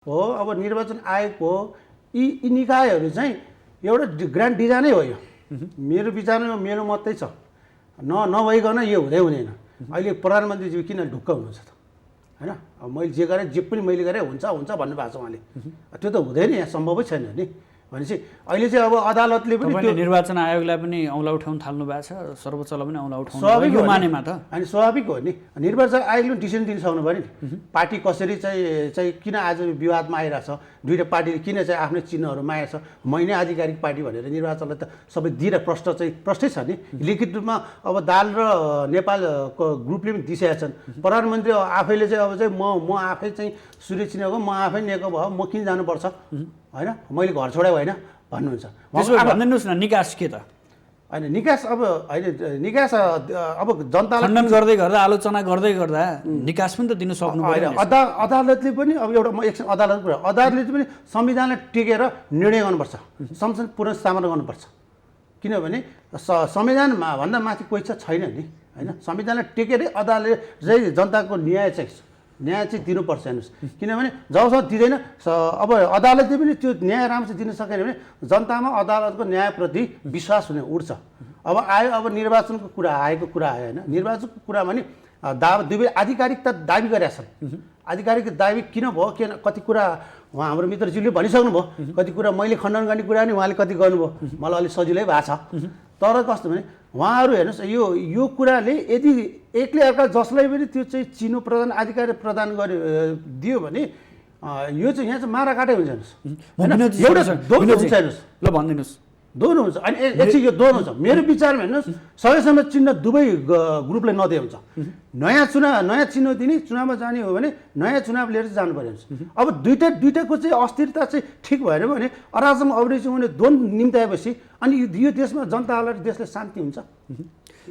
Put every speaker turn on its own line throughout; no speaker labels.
हो। अब निर्वाचन आयोगको यी निकायहरू चाहिँ एउटा ग्रान्ड डिजाइनै हो यो। मेरो विचारमा मेरो मतै छ, नभइकन यो हुँदैन। अहिले प्रधानमन्त्रीज्यू किन ढुक्क हुनुहुन्छ त, हैन? अब मैले जे गरेँ, जे पनि मैले गरेँ हुन्छ भन्नुभएको छ उहाँले। त्यो त हुँदैन, यहाँ सम्भवै छैन नि। भनेपछि अहिले चाहिँ अब अदालतले पनि
त्यो निर्वाचन आयोगलाई पनि औँला उठाउन थाल्नु भएको छ, सर्वोच्चलाई पनि औँला उठाउनु
स्वाभाविक
यो मानेमा त
अनि स्वाभाविक हो नि। निर्वाचन आयोगले डिसिसन दिन सक्नु पर्यो नि। पार्टी कसरी चाहिँ किन आज विवादमा आइरहेछ, दुईटा पार्टीले किन चाहिँ आफ्नै चिन्हहरू मागेछ, मै नै आधिकारिक पार्टी भनेर निर्वाचनलाई त सबै दिएर प्रष्टै छ नि। लिखित रूपमा अब दाल र नेपालको ग्रुपले पनि दिइसकेका छन्। प्रधानमन्त्री आफैले चाहिँ अब चाहिँ म आफै चाहिँ सूर्य चिन्हको, म आफै नेकपा म किन जानुपर्छ, होइन? मैले घर छोडे होइन भन्नुहुन्छ।
भनिदिनुहोस् न, निकास के त?
होइन निकास अब होइन, निकास अब जनतालाई
खण्डन गर्दै गर्दा, आलोचना गर्दै गर्दा निकास पनि त दिन सक्नु पर्यो।
अदालतले पनि अब एउटा म एकछिन अदालतको कुरा, अदालतले पनि संविधानलाई टेकेर निर्णय गर्नुपर्छ, संसद पुनर्स्थापना गर्नुपर्छ। किनभने संविधानमा भन्दा माथि कोही छैन नि, होइन? संविधानलाई टेकेरै अदालतले चाहिँ जनताको न्याय चाहिँ दिनुपर्छ। हेर्नुहोस्, किनभने जबसम्म दिँदैन, अब अदालतले पनि त्यो न्याय राम्रोसँग दिन सकेन भने जनतामा अदालतको न्यायप्रति विश्वास हुने उठ्छ। अब अब निर्वाचनको कुरा आयो होइन? निर्वाचनको कुरामा नि दुवै आधिकारिकता दाबी गरेका छन्। आधिकारिक दाबी किन भयो, कति कुरा उहाँ हाम्रो मित्रज्यूले भनिसक्नु भयो, कति कुरा मैले खण्डन गर्ने कुरा नि उहाँले कति गर्नुभयो, मलाई अलिक सजिलै भएको छ। तर कस्तो भने उहाँहरू हेर्नुहोस्, यो कुराले यदि एकले अर्का जसलाई पनि त्यो चाहिँ चिनो प्रदान अधिकार प्रदान दियो भने यो चाहिँ यहाँ चाहिँ माराकाटै हुन्छ। हेर्नुहोस्, एउटा दोहोरो हुन्छ। हेर्नुहोस्,
ल भनिदिनुहोस्,
दोहोरो हुन्छ। अनि एकछिन यो दोहोरो हुन्छ। मेरो विचारमा हेर्नुहोस्, सबैसँग चिन्ह दुवै ग्रुपले नदिए हुन्छ। नयाँ चिन्ह दिने, चुनावमा जाने हो भने नयाँ चुनाव लिएर चाहिँ जानु पर्यो। अब दुइटाको चाहिँ अस्थिरता चाहिँ ठिक भएन भने अराजम अवधि चाहिँ उनीहरूले द्वन्द निम्ताएपछि अनि यो देशमा जनतालाई देशले शान्ति हुन्छ,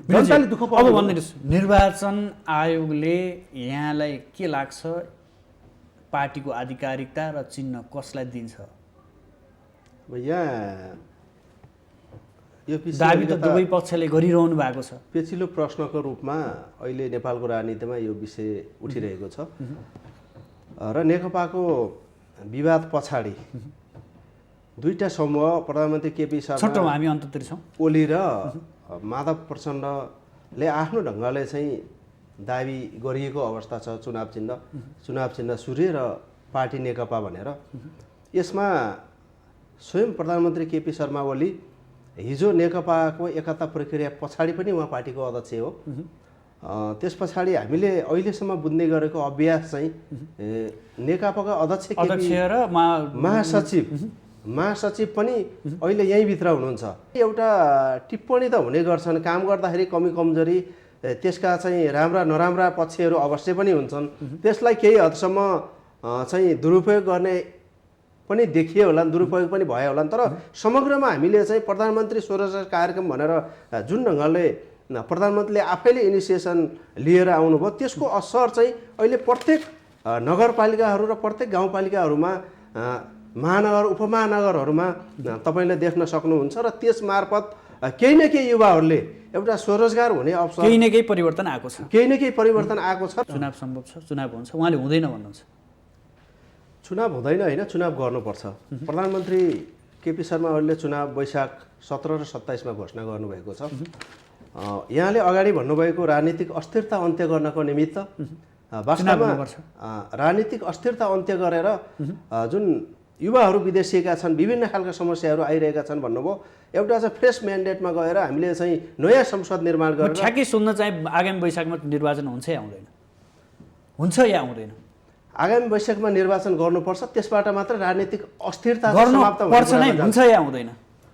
जनताले दुःख पाउँछ।
अब भनिदिनुहोस्, निर्वाचन आयोगले यहाँलाई के लाग्छ, पार्टीको आधिकारिकता र चिन्ह कसलाई दिन्छ?
यहाँ यो
दाबी त दुवै पक्षले गरिरहनु भएको छ।
पेचिलो प्रश्नको रूपमा अहिले नेपालको राजनीतिमा यो विषय उठिरहेको छ र नेकपाको विवाद पछाडि दुईटा समूह, प्रधानमन्त्री केपी शर्मा
हामी अन्ततिर छौँ,
ओली र माधव प्रचण्डले आफ्नो ढङ्गले चाहिँ दाबी गरिएको अवस्था छ। चुनाव चिन्ह सूर्य र पार्टी नेकपा भनेर। यसमा स्वयं प्रधानमन्त्री केपी शर्मा ओली हिजो नेकपाको एकता प्रक्रिया पछाडि पनि उहाँ पार्टीको अध्यक्ष हो। त्यस पछाडि हामीले अहिलेसम्म बुझ्दै गरेको अभ्यास चाहिँ नेकपाका अध्यक्ष
र
महासचिव पनि अहिले यहीँभित्र हुनुहुन्छ। एउटा टिप्पणी त हुने गर्छन्, काम गर्दाखेरि कमी कमजोरी, त्यसका चाहिँ राम्रा नराम्रा पक्षहरू अवश्य पनि हुन्छन्। त्यसलाई केही हदसम्म चाहिँ दुरुपयोग गर्ने पनि देखिए होला, दुरुपयोग पनि भयो होला। तर समग्रमा हामीले चाहिँ प्रधानमन्त्री स्वरोजगार कार्यक्रम भनेर जुन ढङ्गले प्रधानमन्त्रीले आफैले इनिसिएसन लिएर आउनुभयो, त्यसको असर चाहिँ अहिले प्रत्येक नगरपालिकाहरू र प्रत्येक गाउँपालिकाहरूमा, महानगर उपमहानगरहरूमा तपाईँले देख्न सक्नुहुन्छ। र त्यस मार्फत केही न केही युवाहरूले एउटा स्वरोजगार हुने अवसर,
केही न केही परिवर्तन आएको छ,
चुनाव
सम्भव छ, चुनाव हुन्छ, उहाँले हुँदैन भन्नुहुन्छ।
चुनाव हुँदैन होइन, चुनाव गर्नुपर्छ। प्रधानमन्त्री केपी शर्मा ओलीले चुनाव वैशाख 17 र 27मा घोषणा गर्नुभएको छ। यहाँले अगाडि भन्नुभएको राजनीतिक अस्थिरता अन्त्य गर्नको निमित्त वास्तवमा राजनीतिक अस्थिरता अन्त्य गरेर जुन युवाहरू विदेशिएका छन्, विभिन्न खालका समस्याहरू आइरहेका छन् भन्नुभयो, एउटा चाहिँ फ्रेस म्यान्डेटमा गएर हामीले चाहिँ नयाँ संसद निर्माण गरेर
ठ्याक्कै सुन्न चाहिँ आगामी वैशाखमा निर्वाचन हुन्छ या हुँदैन, हुन्छ या हुँदैन?
आगामी वैशाखमा निर्वाचन गर्नुपर्छ, त्यसबाट मात्र राजनीतिक अस्थिरता
समाप्त हुन्छ या हुँदैन?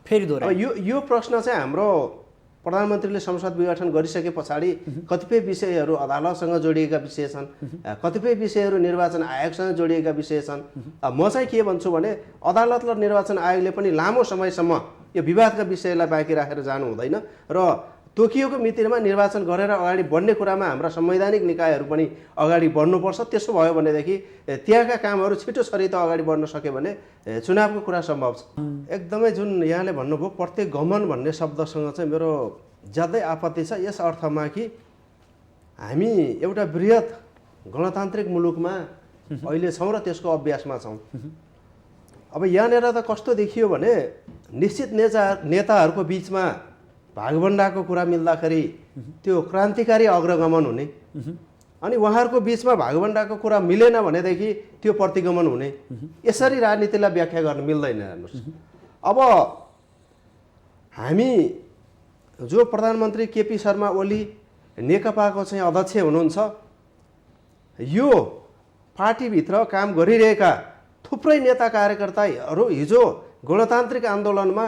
फेरि दोहोऱ्याउ।
यो प्रश्न चाहिँ हाम्रो प्रधानमन्त्रीले संसद विघटन गरिसके पछाडि कतिपय विषयहरू अदालतसँग जोडिएका विषय छन्, कतिपय विषयहरू निर्वाचन आयोगसँग जोडिएका विषय छन्। म चाहिँ के भन्छु भने अदालत र निर्वाचन आयोगले पनि लामो समयसम्म यो विवादका विषयलाई बाँकी राखेर जानु हुँदैन र तोकिएको मितिमा निर्वाचन गरेर अगाडि बढ्ने कुरामा हाम्रा संवैधानिक निकायहरू पनि अगाडि बढ्नुपर्छ। त्यसो भयो भनेदेखि त्यहाँका कामहरू छिटोसरित अगाडि बढ्न सक्यो भने चुनावको कुरा सम्भव छ। एकदमै जुन यहाँले भन्नुभयो प्रत्येक गमन भन्ने शब्दसँग चाहिँ मेरो ज्यादै आपत्ति छ, यस अर्थमा कि हामी एउटा बृहत गणतान्त्रिक मुलुकमा अहिले छौँ र त्यसको अभ्यासमा छौँ। अब यहाँनिर त कस्तो देखियो भने निश्चित नेताहरूको बिचमा भागभण्डाको कुरा मिल्दाखेरि त्यो क्रान्तिकारी अग्रगमन हुने, अनि उहाँहरूको बिचमा भागभण्डाको कुरा मिलेन भनेदेखि त्यो प्रतिगमन हुने। यसरी राजनीतिलाई व्याख्या गर्न मिल्दैन। हेर्नुहोस्, अब हामी जो प्रधानमन्त्री केपी शर्मा ओली नेकपाको चाहिँ अध्यक्ष हुनुहुन्छ, यो पार्टीभित्र काम गरिरहेका थुप्रै नेता कार्यकर्ताहरू हिजो गणतान्त्रिक आन्दोलनमा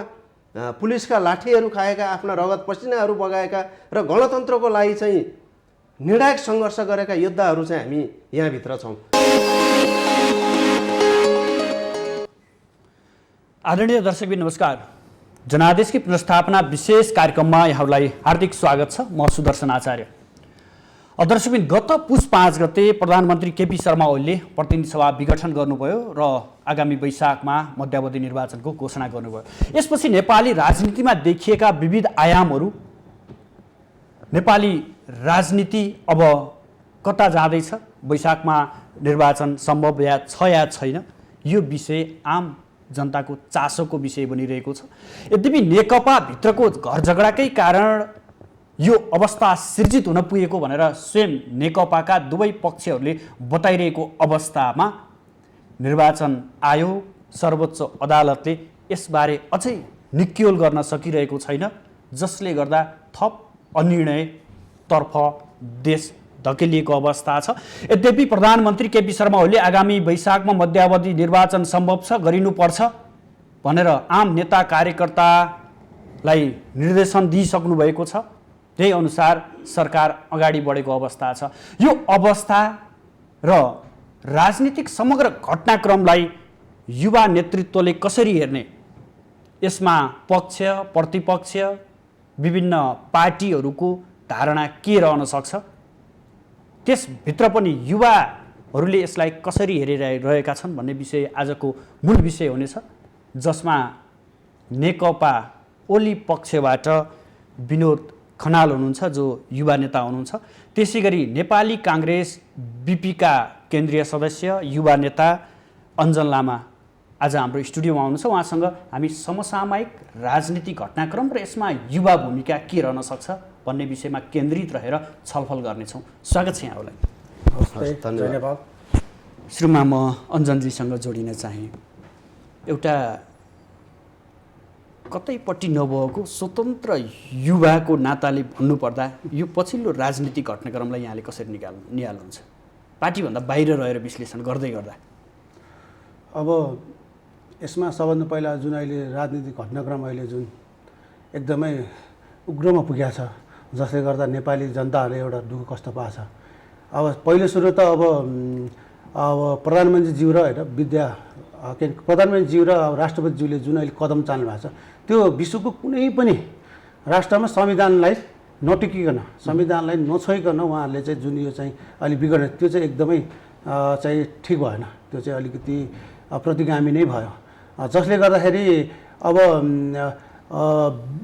पुलिसका लाठीहरू खाएका, आफ्ना रगत पसिनाहरू बगाएका र गणतन्त्रको लागि चाहिँ निर्णायक सङ्घर्ष गरेका योद्धाहरू चाहिँ हामी यहाँभित्र छौँ।
आदरणीय दर्शकबिन नमस्कार। जनादेशकी पुनर्स्थापना विशेष कार्यक्रममा यहाँहरूलाई हार्दिक स्वागत छ। म सुदर्शन आचार्य। दर्शकबिन, गत पुस 5 गते प्रधानमन्त्री केपी शर्मा ओलीले प्रतिनिधि सभा विघटन गर्नुभयो र आगामी वैशाखमा मध्यावधि निर्वाचनको घोषणा गर्नुभयो। यसपछि नेपाली राजनीतिमा देखिएका विविध आयामहरू, नेपाली राजनीति अब कता जाँदैछ, वैशाखमा निर्वाचन सम्भव छ या छैन, यो विषय आम जनताको चासोको विषय बनिरहेको छ। यद्यपि नेकपा भित्रको घर झगडाकै कारण यो अवस्था सिर्जित हुन पुगेको भनेर स्वयं नेकपाका दुवै पक्षहरूले बताइरहेको अवस्थामा निर्वाचन आयोग, सर्वोच्च अदालतले यसबारे अझै निक्योल गर्न सकिरहेको छैन, जसले गर्दा थप अनिर्णयतर्फ देश धकेलिएको अवस्था छ। यद्यपि प्रधानमन्त्री केपी शर्मा ओलीले आगामी वैशाखमा मध्यावधि निर्वाचन सम्भव छ, गरिनुपर्छ भनेर आम नेता कार्यकर्तालाई निर्देशन दिइसक्नु भएको छ। त्यही अनुसार सरकार अगाडि बढेको अवस्था छ। यो अवस्था र राजनीतिक समग्र घटनाक्रमलाई युवा नेतृत्वले कसरी हेर्ने, यसमा पक्ष प्रतिपक्ष विभिन्न पार्टीहरूको धारणा के रहन सक्छ, त्यसभित्र पनि युवाहरूले यसलाई कसरी हेरिरहेका छन् भन्ने विषय आजको मूल विषय हुनेछ, जसमा नेकपा ओली पक्षबाट विनोद खनाल हुनुहुन्छ, जो युवा नेता हुनुहुन्छ। त्यसै गरी नेपाली काङ्ग्रेस बीपीका केन्द्रीय सदस्य युवा नेता अञ्जन लामा आज हाम्रो स्टुडियोमा आउनुहुन्छ। उहाँसँग हामी समसामयिक राजनीतिक घटनाक्रम र यसमा युवा भूमिका के रहन सक्छ भन्ने विषयमा केन्द्रित रहेर छलफल गर्नेछौँ। स्वागत छ यहाँहरूलाई।
धन्यवाद।
सुरुमा म अञ्जनजीसँग जोडिन चाहेँ। एउटा कतैपट्टि नभएको स्वतन्त्र युवाको नाताले भन्नुपर्दा यो पछिल्लो राजनीतिक घटनाक्रमलाई यहाँले कसरी निहाल्नुहुन्छ, पार्टीभन्दा बाहिर रहेर विश्लेषण गर्दै गर्दा?
अब यसमा सबभन्दा पहिला जुन अहिले राजनीतिक घटनाक्रम अहिले जुन एकदमै उग्रमा पुगेको छ, जसले गर्दा नेपाली जनताहरूले एउटा दुःख कष्ट पाएको छ। अब पहिलो सुरु त अब प्रधानमन्त्रीज्यू र होइन प्रधानमन्त्रीज्यू र राष्ट्रपतिज्यूले जुन अहिले कदम चाल्नु भएको छ, त्यो विश्वको कुनै पनि राष्ट्रमा संविधानलाई नटिकिकन, संविधानलाई नछोइकन उहाँहरूले चाहिँ जुन यो चाहिँ अहिले बिगड्ने, त्यो चाहिँ एकदमै चाहिँ ठिक भएन। त्यो चाहिँ अलिकति प्रतिगामी नै भयो, जसले गर्दाखेरि अब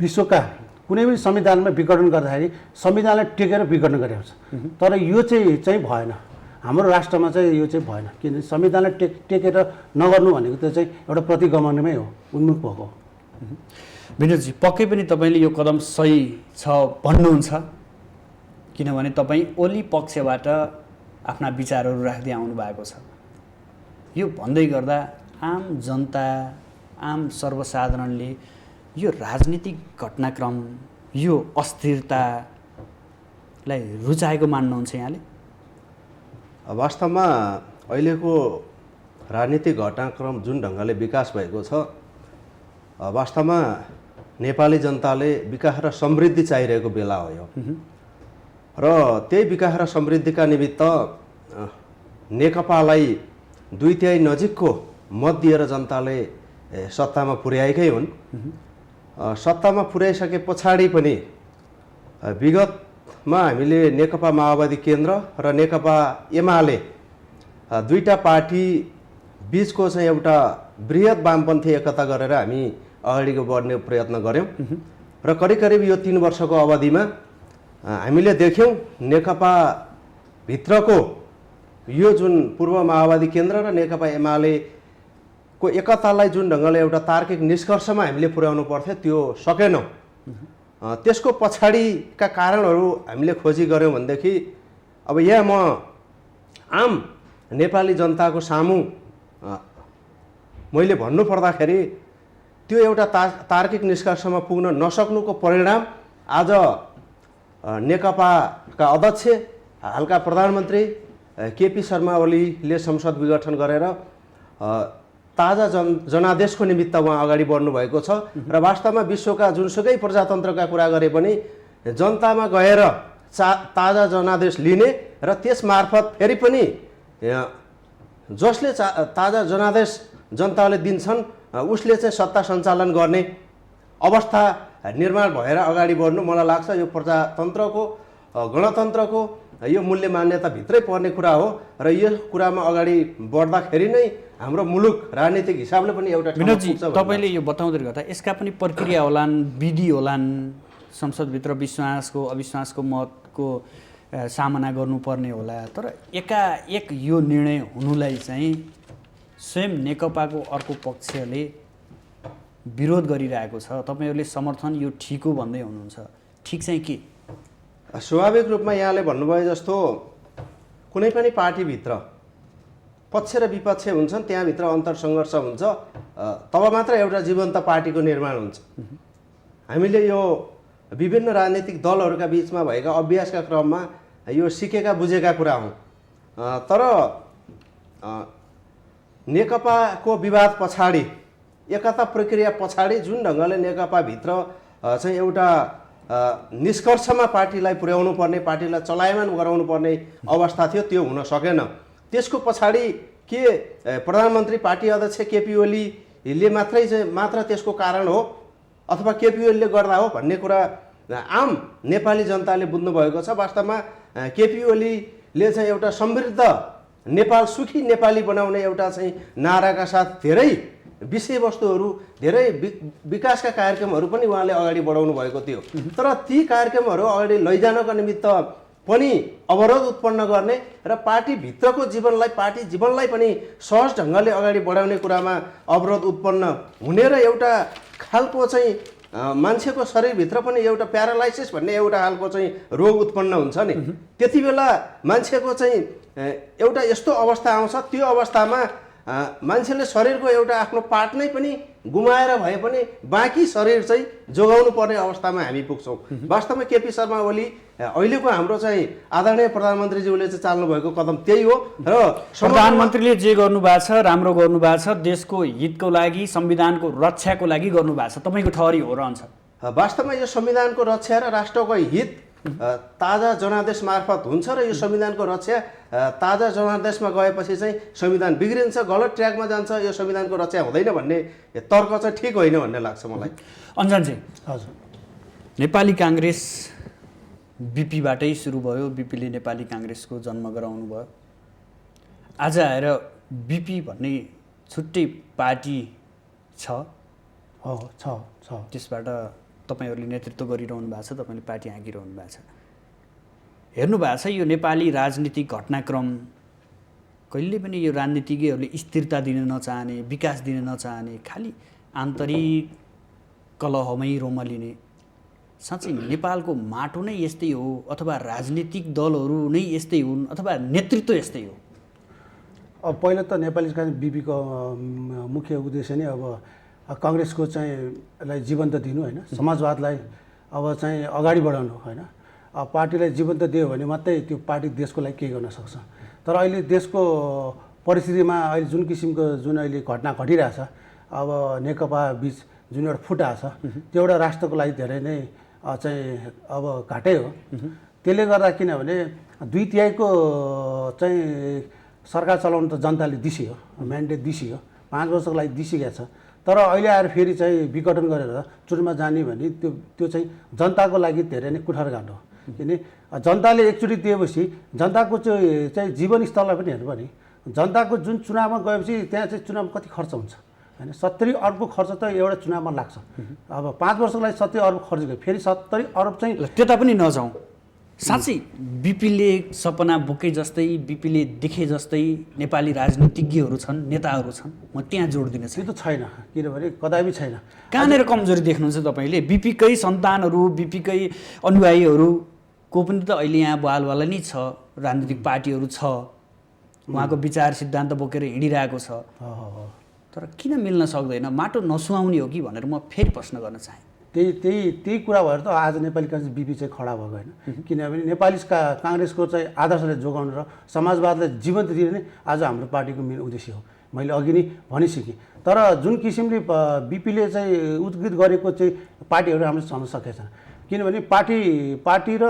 विश्वका कुनै पनि संविधानमा विघटन गर्दाखेरि संविधानलाई टेकेर विघटन गरेको छ, तर यो चाहिँ भएन। हाम्रो राष्ट्रमा चाहिँ यो चाहिँ भएन, किनभने संविधानलाई टेकेर नगर्नु भनेको त्यो चाहिँ एउटा प्रतिगमनमै हो, उन्मुख भएको।
विनोदजी, पक्कै पनि तपाईँले यो कदम सही छ भन्नुहुन्छ, किनभने तपाईँ ओली पक्षबाट आफ्ना विचारहरू राख्दै आउनु भएको छ। यो भन्दै गर्दा आम जनता, आम सर्वसाधारणले यो राजनीतिक घटनाक्रम, यो अस्थिरतालाई रुचाएको मान्नुहुन्छ यहाँले?
वास्तवमा अहिलेको राजनीतिक घटनाक्रम जुन ढङ्गले विकास भएको छ, वास्तवमा नेपाली जनताले विकास र समृद्धि चाहिरहेको बेला हो यो। र त्यही विकास र समृद्धिका निमित्त नेकपालाई 2/3 नजिकको मत दिएर जनताले सत्तामा पुर्याएकै हुन्। सत्तामा पुर्याइसके पछाडि पनि विगतमा हामीले नेकपा माओवादी केन्द्र र नेकपा एमाले दुईटा पार्टी बिचको चाहिँ एउटा बृहत वामपन्थी एकता गरेर हामी अगाडि बढ्ने प्रयत्न गऱ्यौँ र करिब यो 3 वर्षको अवधिमा हामीले देख्यौँ नेकपा भित्रको यो जुन पूर्व माओवादी केन्द्र र नेकपा एमालेको एकतालाई जुन ढङ्गले एउटा तार्किक निष्कर्षमा हामीले पुर्याउनु पर्थ्यो त्यो सकेनौँ। त्यसको पछाडिका कारणहरू हामीले खोजी गऱ्यौँ भनेदेखि अब यहाँ म आम नेपाली जनताको सामु मैले भन्नु पर्दाखेरि त्यो एउटा तार्किक निष्कर्षमा पुग्न नसक्नुको परिणाम आज नेकपाका अध्यक्ष हालका प्रधानमन्त्री केपी शर्मा ओलीले संसद विघटन गरेर ताजा जनादेशको निमित्त उहाँ अगाडि बढ्नुभएको छ र वास्तवमा विश्वका जुनसुकै प्रजातन्त्रका कुरा गरे पनि जनतामा गएर ताजा जनादेश लिने र त्यस मार्फत फेरि पनि जसले ताजा जनादेश जनताले दिन्छन् उसले चाहिँ सत्ता सञ्चालन गर्ने अवस्था निर्माण भएर अगाडि बढ्नु मलाई लाग्छ यो प्रजातन्त्रको गणतन्त्रको यो मूल्य मान्यताभित्रै पर्ने कुरा हो र यो कुरामा अगाडि बढ्दाखेरि नै हाम्रो मुलुक राजनीतिक हिसाबले पनि एउटा
विनोदजी तपाईँले यो बताउँदै गर्दा यसका पनि प्रक्रिया होलान्, विधि होलान्, संसदभित्र विश्वासको अविश्वासको मतको सामना गर्नुपर्ने होला। तर एकाएक यो निर्णय हुनुलाई चाहिँ स्वयं नेकपाको अर्को पक्षले विरोध गरिरहेको छ, तपाईँहरूले समर्थन यो ठिक हो भन्दै हुनुहुन्छ। ठिक चाहिँ के?
स्वाभाविक रूपमा यहाँले भन्नुभयो जस्तो कुनै पनि पार्टीभित्र पक्ष र विपक्ष हुन्छन्, त्यहाँभित्र अन्तरसङ्घर्ष हुन्छ, तब मात्र एउटा जीवन्त पार्टीको निर्माण हुन्छ। हामीले यो विभिन्न राजनीतिक दलहरूका बिचमा भएका अभ्यासका क्रममा यो सिकेका बुझेका कुरा हुन्। तर नेकपाको विवाद पछाडि, एकता प्रक्रिया पछाडि जुन ढङ्गले नेकपाभित्र चाहिँ एउटा निष्कर्षमा पार्टीलाई पुर्याउनु पर्ने, पार्टीलाई चलायमान गराउनु पर्ने अवस्था थियो, त्यो हुन सकेन। त्यसको पछाडि के प्रधानमन्त्री पार्टी अध्यक्ष केपी ओलीले मात्र त्यसको कारण हो अथवा केपी ओलीले गर्दा हो भन्ने कुरा आम नेपाली जनताले बुझ्नुभएको छ। वास्तवमा केपी ओलीले चाहिँ एउटा समृद्ध नेपाल, सुखी नेपाली बनाउने एउटा चाहिँ नाराका साथ धेरै विषयवस्तुहरू, धेरै विकासका कार्यक्रमहरू पनि उहाँले अगाडि बढाउनु भएको थियो। तर ती कार्यक्रमहरू अगाडि लैजानका निमित्त पनि अवरोध उत्पन्न गर्ने र पार्टीभित्रको जीवनलाई, पार्टी जीवनलाई पनि सहज ढङ्गले अगाडि बढाउने कुरामा अवरोध उत्पन्न हुने र एउटा खालको चाहिँ मान्छेको शरीरभित्र पनि एउटा प्यारालाइसिस भन्ने एउटा खालको चाहिँ रोग उत्पन्न हुन्छ नि, त्यति बेला मान्छेको चाहिँ एउटा यस्तो अवस्था आउँछ। त्यो अवस्थामा मान्छेले शरीरको एउटा आफ्नो पार्ट नै पनि गुमाएर भए पनि बाँकी शरीर चाहिँ जोगाउनु पर्ने अवस्थामा हामी पुग्छौँ। वास्तवमा केपी शर्मा ओली अहिलेको हाम्रो चाहिँ आदरणीय प्रधानमन्त्रीज्यूले चाहिँ चाल्नुभएको कदम त्यही हो र
प्रधानमन्त्रीले जे गर्नुभएको छ राम्रो गर्नुभएको छ, देशको हितको लागि, संविधानको रक्षाको लागि गर्नुभएको छ, तपाईँको ठहरी हो रहन्छ।
वास्तवमा यो संविधानको रक्षा र राष्ट्रको हित ताजा जनादेश मार्फत हुन्छ र यो संविधानको रक्षा ताजा जनादेशमा गएपछि चाहिँ संविधान बिग्रिन्छ, गलत ट्र्याकमा जान्छ, यो संविधानको रक्षा हुँदैन भन्ने तर्क चाहिँ ठिक होइन भन्ने लाग्छ मलाई।
अन्जनजी,
हजुर,
नेपाली काङ्ग्रेस बिपीबाटै सुरु भयो, बिपीले नेपाली काङ्ग्रेसको जन्म गराउनु भयो। आज आएर बिपी भन्ने छुट्टै पार्टी छ, त्यसबाट तपाईँहरूले नेतृत्व गरिरहनु भएको छ, तपाईँले पार्टी हाँकिरहनु भएको छ। हेर्नु भएको छ यो नेपाली राजनीतिक घटनाक्रम, कहिले पनि यो राजनीतिज्ञहरूले स्थिरता दिन नचाहने, विकास दिन नचाहने, खालि आन्तरिक कलहमै रोमलिने। साँच्चै नेपालको माटो नै यस्तै हो अथवा राजनीतिक दलहरू नै यस्तै हुन् अथवा नेतृत्व यस्तै हो?
अब पहिला त नेपाली काङ्ग्रेस बिपीको मुख्य उद्देश्य नै अब काङ्ग्रेसको चाहिँ लाई जीवन्त दिनु होइन, समाजवादलाई अब चाहिँ अगाडि बढाउनु होइन। अब पार्टीलाई जीवन्त दियो भने मात्रै त्यो पार्टी देशको लागि केही गर्न सक्छ। तर अहिले देशको परिस्थितिमा अहिले जुन किसिमको जुन अहिले घटना घटिरहेछ, अब नेकपा बिच जुन एउटा फुटा छ, त्यो एउटा राष्ट्रको लागि धेरै नै चाहिँ अब घाटै हो। त्यसले गर्दा किनभने 2/3 चाहिँ सरकार चलाउनु त जनताले दिसियो, म्यान्डेट दिसियो, 5 वर्षको लागि दिसिएको छ। तर अहिले आएर फेरि चाहिँ विघटन गरेर चुनावमा जाने भने त्यो चाहिँ जनताको लागि धेरै नै कुठारघाट हो। किन जनताले एकचोटि दिएपछि जनताको चाहिँ जीवनस्तरलाई पनि हेर्नु पर्ने। जनताको जुन चुनावमा गएपछि त्यहाँ चाहिँ चुनावमा कति खर्च हुन्छ होइन, 70 अरबको खर्च त एउटा चुनावमा लाग्छ। अब 5 वर्षको लागि 70 अरब खर्च गयो, फेरि 70 अरब चाहिँ
त्यता पनि नजाउँ, साँच्चै बिपीले सपना बोके जस्तै बिपीले देखे जस्तै नेपाली राजनीतिज्ञहरू छन्, नेताहरू छन्, म त्यहाँ जोड दिन
त्यो
चाहन्छु।
त छैन, किनभने कदापि छैन।
कहाँनिर कमजोरी देख्नुहुन्छ तपाईँले? बिपीकै सन्तानहरू, बिपीकै अनुयायीहरूको पनि त अहिले यहाँ बालवाला नै छ, राजनीतिक पार्टीहरू छ, उहाँको विचार सिद्धान्त बोकेर हिँडिरहेको छ, तर किन मिल्न सक्दैन? माटो नसुहाउने हो कि भनेर म फेरि प्रश्न गर्न चाहेँ।
त्यही कुरा भएर त आज नेपाली काङ्ग्रेस बिपी चाहिँ खडा भएको होइन, किनभने नेपाली काङ्ग्रेसको चाहिँ आदर्शलाई जोगाउनु र समाजवादलाई जीवन्त दिने नै आज हाम्रो पार्टीको मेन उद्देश्य हो। मैले अघि नै भनिसकेँ। तर जुन किसिमले बिपीले चाहिँ उद्घाटित गरेको चाहिँ पार्टीहरू हाम्रो चल्न सकेको छैन, किनभने पार्टी र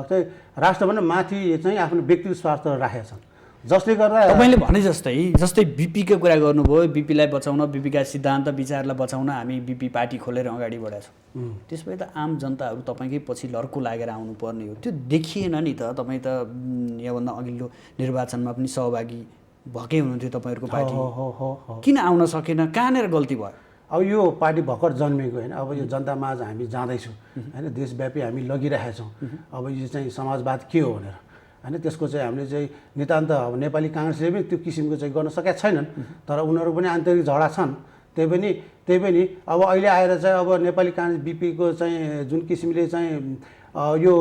चाहिँ राष्ट्रभन्दा माथि चाहिँ आफ्नो व्यक्तिगत स्वार्थ राखेका छन्, जसले गर्दा
तपाईँले भने जस्तै बिपीको कुरा गर्नुभयो, बिपीलाई बचाउन, बिपीका सिद्धान्त विचारलाई बचाउन हामी बिपी पार्टी खोलेर अगाडि बढेका छौँ। त्यसो भए त आम जनताहरू तपाईँकै पछि लर्को लागेर आउनुपर्ने हो। त्यो देखिएन नि त। तपाईँ त योभन्दा अघिल्लो निर्वाचनमा पनि सहभागी भएकै हुनुहुन्थ्यो तपाईँहरूको पार्टी। किन आउन सकेन? कहाँनिर गल्ती भयो?
अब यो पार्टी भर्खर जन्मेको होइन, अब यो जनतामाझ हामी जाँदैछौँ होइन, देशव्यापी हामी लगिरहेका छौँ। अब यो चाहिँ समाजवाद के हो भनेर होइन, त्यसको चाहिँ हामीले चाहिँ नितान्त अब नेपाली काङ्ग्रेसले पनि त्यो किसिमको चाहिँ गर्न सकेका छैनन्, तर उनीहरू पनि आन्तरिक झगडा छन्। त्यही पनि अब अहिले आएर चाहिँ अब नेपाली काङ्ग्रेस बिपीको चाहिँ जुन किसिमले चाहिँ यो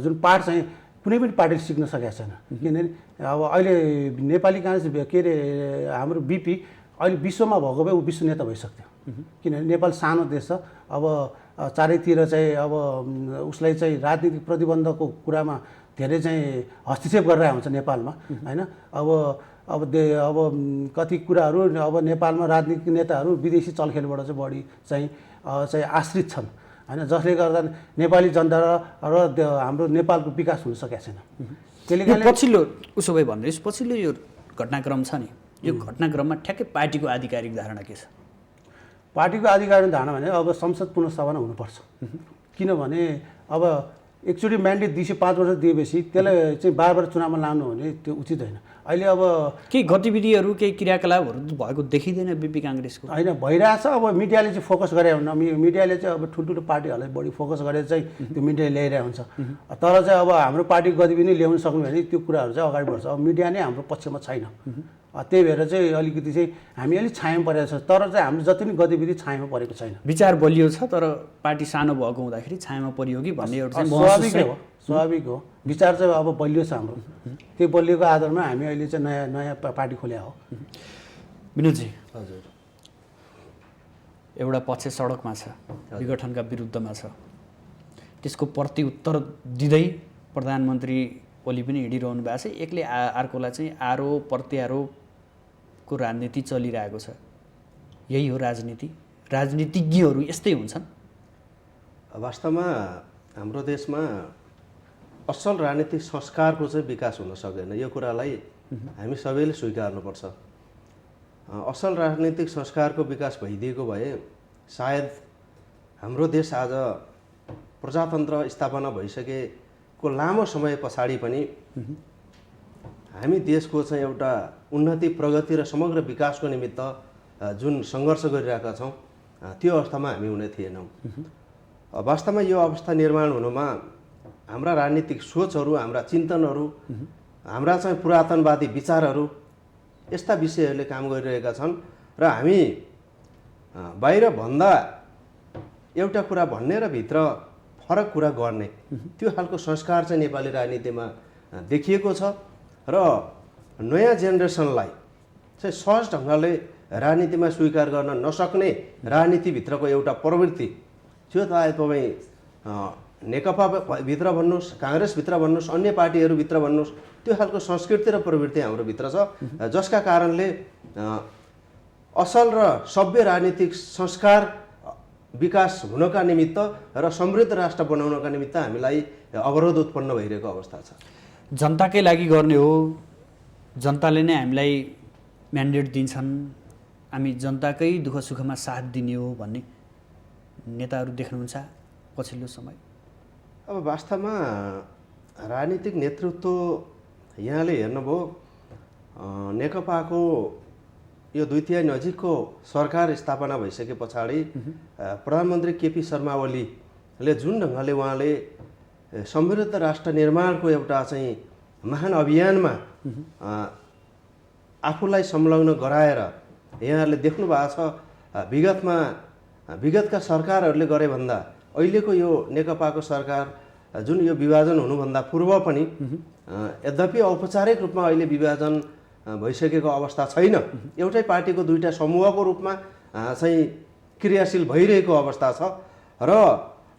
जुन पाठ चाहिँ कुनै पनि पार्टीले सिक्न सकेका छैन, किनभने अब अहिले नेपाली काङ्ग्रेस के अरे हाम्रो बिपी अहिले विश्वमा भएको भए ऊ विश्व नेता भइसक्थ्यो, किनभने नेपाल सानो देश छ। अब चारैतिर चाहिँ अब उसलाई चाहिँ राजनीतिक प्रतिबन्धको कुरामा धेरै चाहिँ हस्तक्षेप गरिरहेको हुन्छ नेपालमा होइन। अब कति कुराहरू अब नेपालमा राजनीतिक नेताहरू विदेशी चलखेलबाट चाहिँ बढी चाहिँ आश्रित छन् होइन, जसले गर्दा नेपाली जनता र हाम्रो नेपालको विकास हुन सकेको छैन। त्यसले गर्दा
पछिल्लो उसो भए भन्नुहोस्, पछिल्लो यो घटनाक्रम छ नि, यो घटनाक्रममा ठ्याक्कै पार्टीको आधिकारिक धारणा के छ?
पार्टीको आधिकारिक धारणा भने अब संसद पुनर्स्थापना हुनुपर्छ, किनभने अब एकचोटि म्यान्डेट 205 वर्ष दिएपछि त्यसलाई चाहिँ बार चुनावमा लानु भने त्यो उचित होइन। अहिले अब
केही गतिविधिहरू, केही क्रियाकलापहरू भएको देखिँदैन बिपी काङ्ग्रेसको?
होइन, भइरहेछ। अब मिडियाले चाहिँ फोकस गरे हुन्न, मिडियाले चाहिँ अब ठुल्ठुलो पार्टीहरूलाई बढी फोकस गरेर चाहिँ त्यो मिडियाले ल्याइरहेको हुन्छ। तर चाहिँ अब हाम्रो पार्टीको गतिविधि ल्याउन सक्नु भने त्यो कुराहरू चाहिँ अगाडि बढ्छ। अब मिडिया नै हाम्रो पक्षमा छैन, त्यही भएर चाहिँ अलिकति चाहिँ हामी अलिक छायामा परेको छ, तर चाहिँ हाम्रो जति पनि गतिविधि छायामा परेको छैन।
विचार बलियो छ तर पार्टी सानो भएको हुँदाखेरि छायामा परियो कि भन्ने एउटा चाहिँ
स्वाभाविक हो। विचार चाहिँ अब बलियो छ हाम्रो, त्यो बलिएको आधारमा हामी अहिले चाहिँ नयाँ पार्टी खोल्या हो।
विनोदजी,
हजुर,
एउटा पक्ष सडकमा छ, विघटनका विरुद्धमा छ, त्यसको प्रत्युत्तर दिँदै प्रधानमन्त्री ओली पनि हिँडिरहनु भएको छ। एकले अर्कोलाई चाहिँ आरोप प्रत्यारोपको राजनीति चलिरहेको छ। यही हो राजनीति? राजनीतिज्ञहरू यस्तै हुन्छन्?
वास्तवमा हाम्रो देशमा असल राजनीतिक संस्कारको चाहिँ विकास हुन सक्दैन, यो कुरालाई हामी सबैले स्वीकार्नुपर्छ। असल राजनीतिक संस्कारको विकास भइदिएको भए सायद हाम्रो देश आज प्रजातन्त्र स्थापना भइसकेको लामो समय पछाडि पनि हामी देशको चाहिँ एउटा उन्नति, प्रगति र समग्र विकासको निमित्त जुन सङ्घर्ष गरिरहेका छौँ त्यो अवस्थामा हामी हुने थिएनौँ। वास्तवमा यो अवस्था निर्माण हुनुमा हाम्रा राजनीतिक सोचहरू, हाम्रा चिन्तनहरू, हाम्रा चाहिँ पुरातनवादी विचारहरू, यस्ता विषयहरूले काम गरिरहेका छन् र हामी बाहिर भन्दा एउटा कुरा भन्ने र भित्र फरक कुरा गर्ने त्यो खालको संस्कार चाहिँ नेपाली राजनीतिमा देखिएको छ र नयाँ जेनेरेसनलाई चाहिँ सहज ढङ्गले राजनीतिमा स्वीकार गर्न नसक्ने राजनीतिभित्रको एउटा प्रवृत्ति, त्यो त तपाईँ नेकपा भित्र भन्नुहोस्, काङ्ग्रेसभित्र भन्नुहोस्, अन्य पार्टीहरूभित्र भन्नुहोस्, त्यो खालको संस्कृति र प्रवृत्ति हाम्रो भित्र छ, जसका कारणले असल र सभ्य राजनीतिक संस्कार विकास हुनका निमित्त र समृद्ध राष्ट्र बनाउनका निमित्त हामीलाई अवरोध उत्पन्न भइरहेको अवस्था छ।
जनताकै लागि गर्ने हो, जनताले नै हामीलाई म्यान्डेट दिन्छन्, हामी जनताकै दुःख सुखमा साथ दिने हो भन्ने नेताहरू देख्नुहुन्छ पछिल्लो समय?
अब वास्तवमा राजनीतिक नेतृत्व यहाँले हेर्नुभयो, नेकपाको यो 2/3 नजिकको सरकार स्थापना भइसके पछाडि प्रधानमन्त्री केपी शर्मा ओलीले जुन ढङ्गले उहाँले समृद्ध राष्ट्र निर्माणको एउटा चाहिँ महान अभियानमा आफूलाई संलग्न गराएर यहाँहरूले देख्नु भएको छ विगतका सरकारहरूले गरे भन्दा अहिलेको यो नेकपाको सरकार जुन यो विभाजन हुनुभन्दा पूर्व पनि यद्यपि औपचारिक रूपमा अहिले विभाजन भइसकेको अवस्था छैन, एउटै पार्टीको दुईटा समूहको रूपमा चाहिँ क्रियाशील भइरहेको अवस्था छ र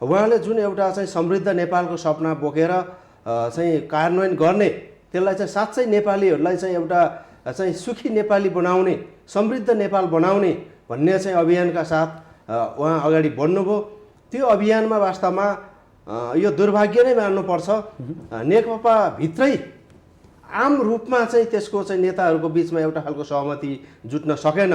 उहाँले जुन एउटा चाहिँ समृद्ध नेपालको सपना बोकेर चाहिँ कार्यान्वयन गर्ने, त्यसलाई चाहिँ साँच्चै नेपालीहरूलाई चाहिँ एउटा चाहिँ सुखी नेपाली बनाउने, समृद्ध नेपाल बनाउने भन्ने चाहिँ अभियानका साथ उहाँ अगाडि बढ्नुभयो। त्यो अभियानमा वास्तवमा यो दुर्भाग्य नै मान्नुपर्छ, नेकपा भित्रै आम रूपमा चाहिँ त्यसको चाहिँ नेताहरूको बिचमा एउटा खालको सहमति जुट्न सकेन।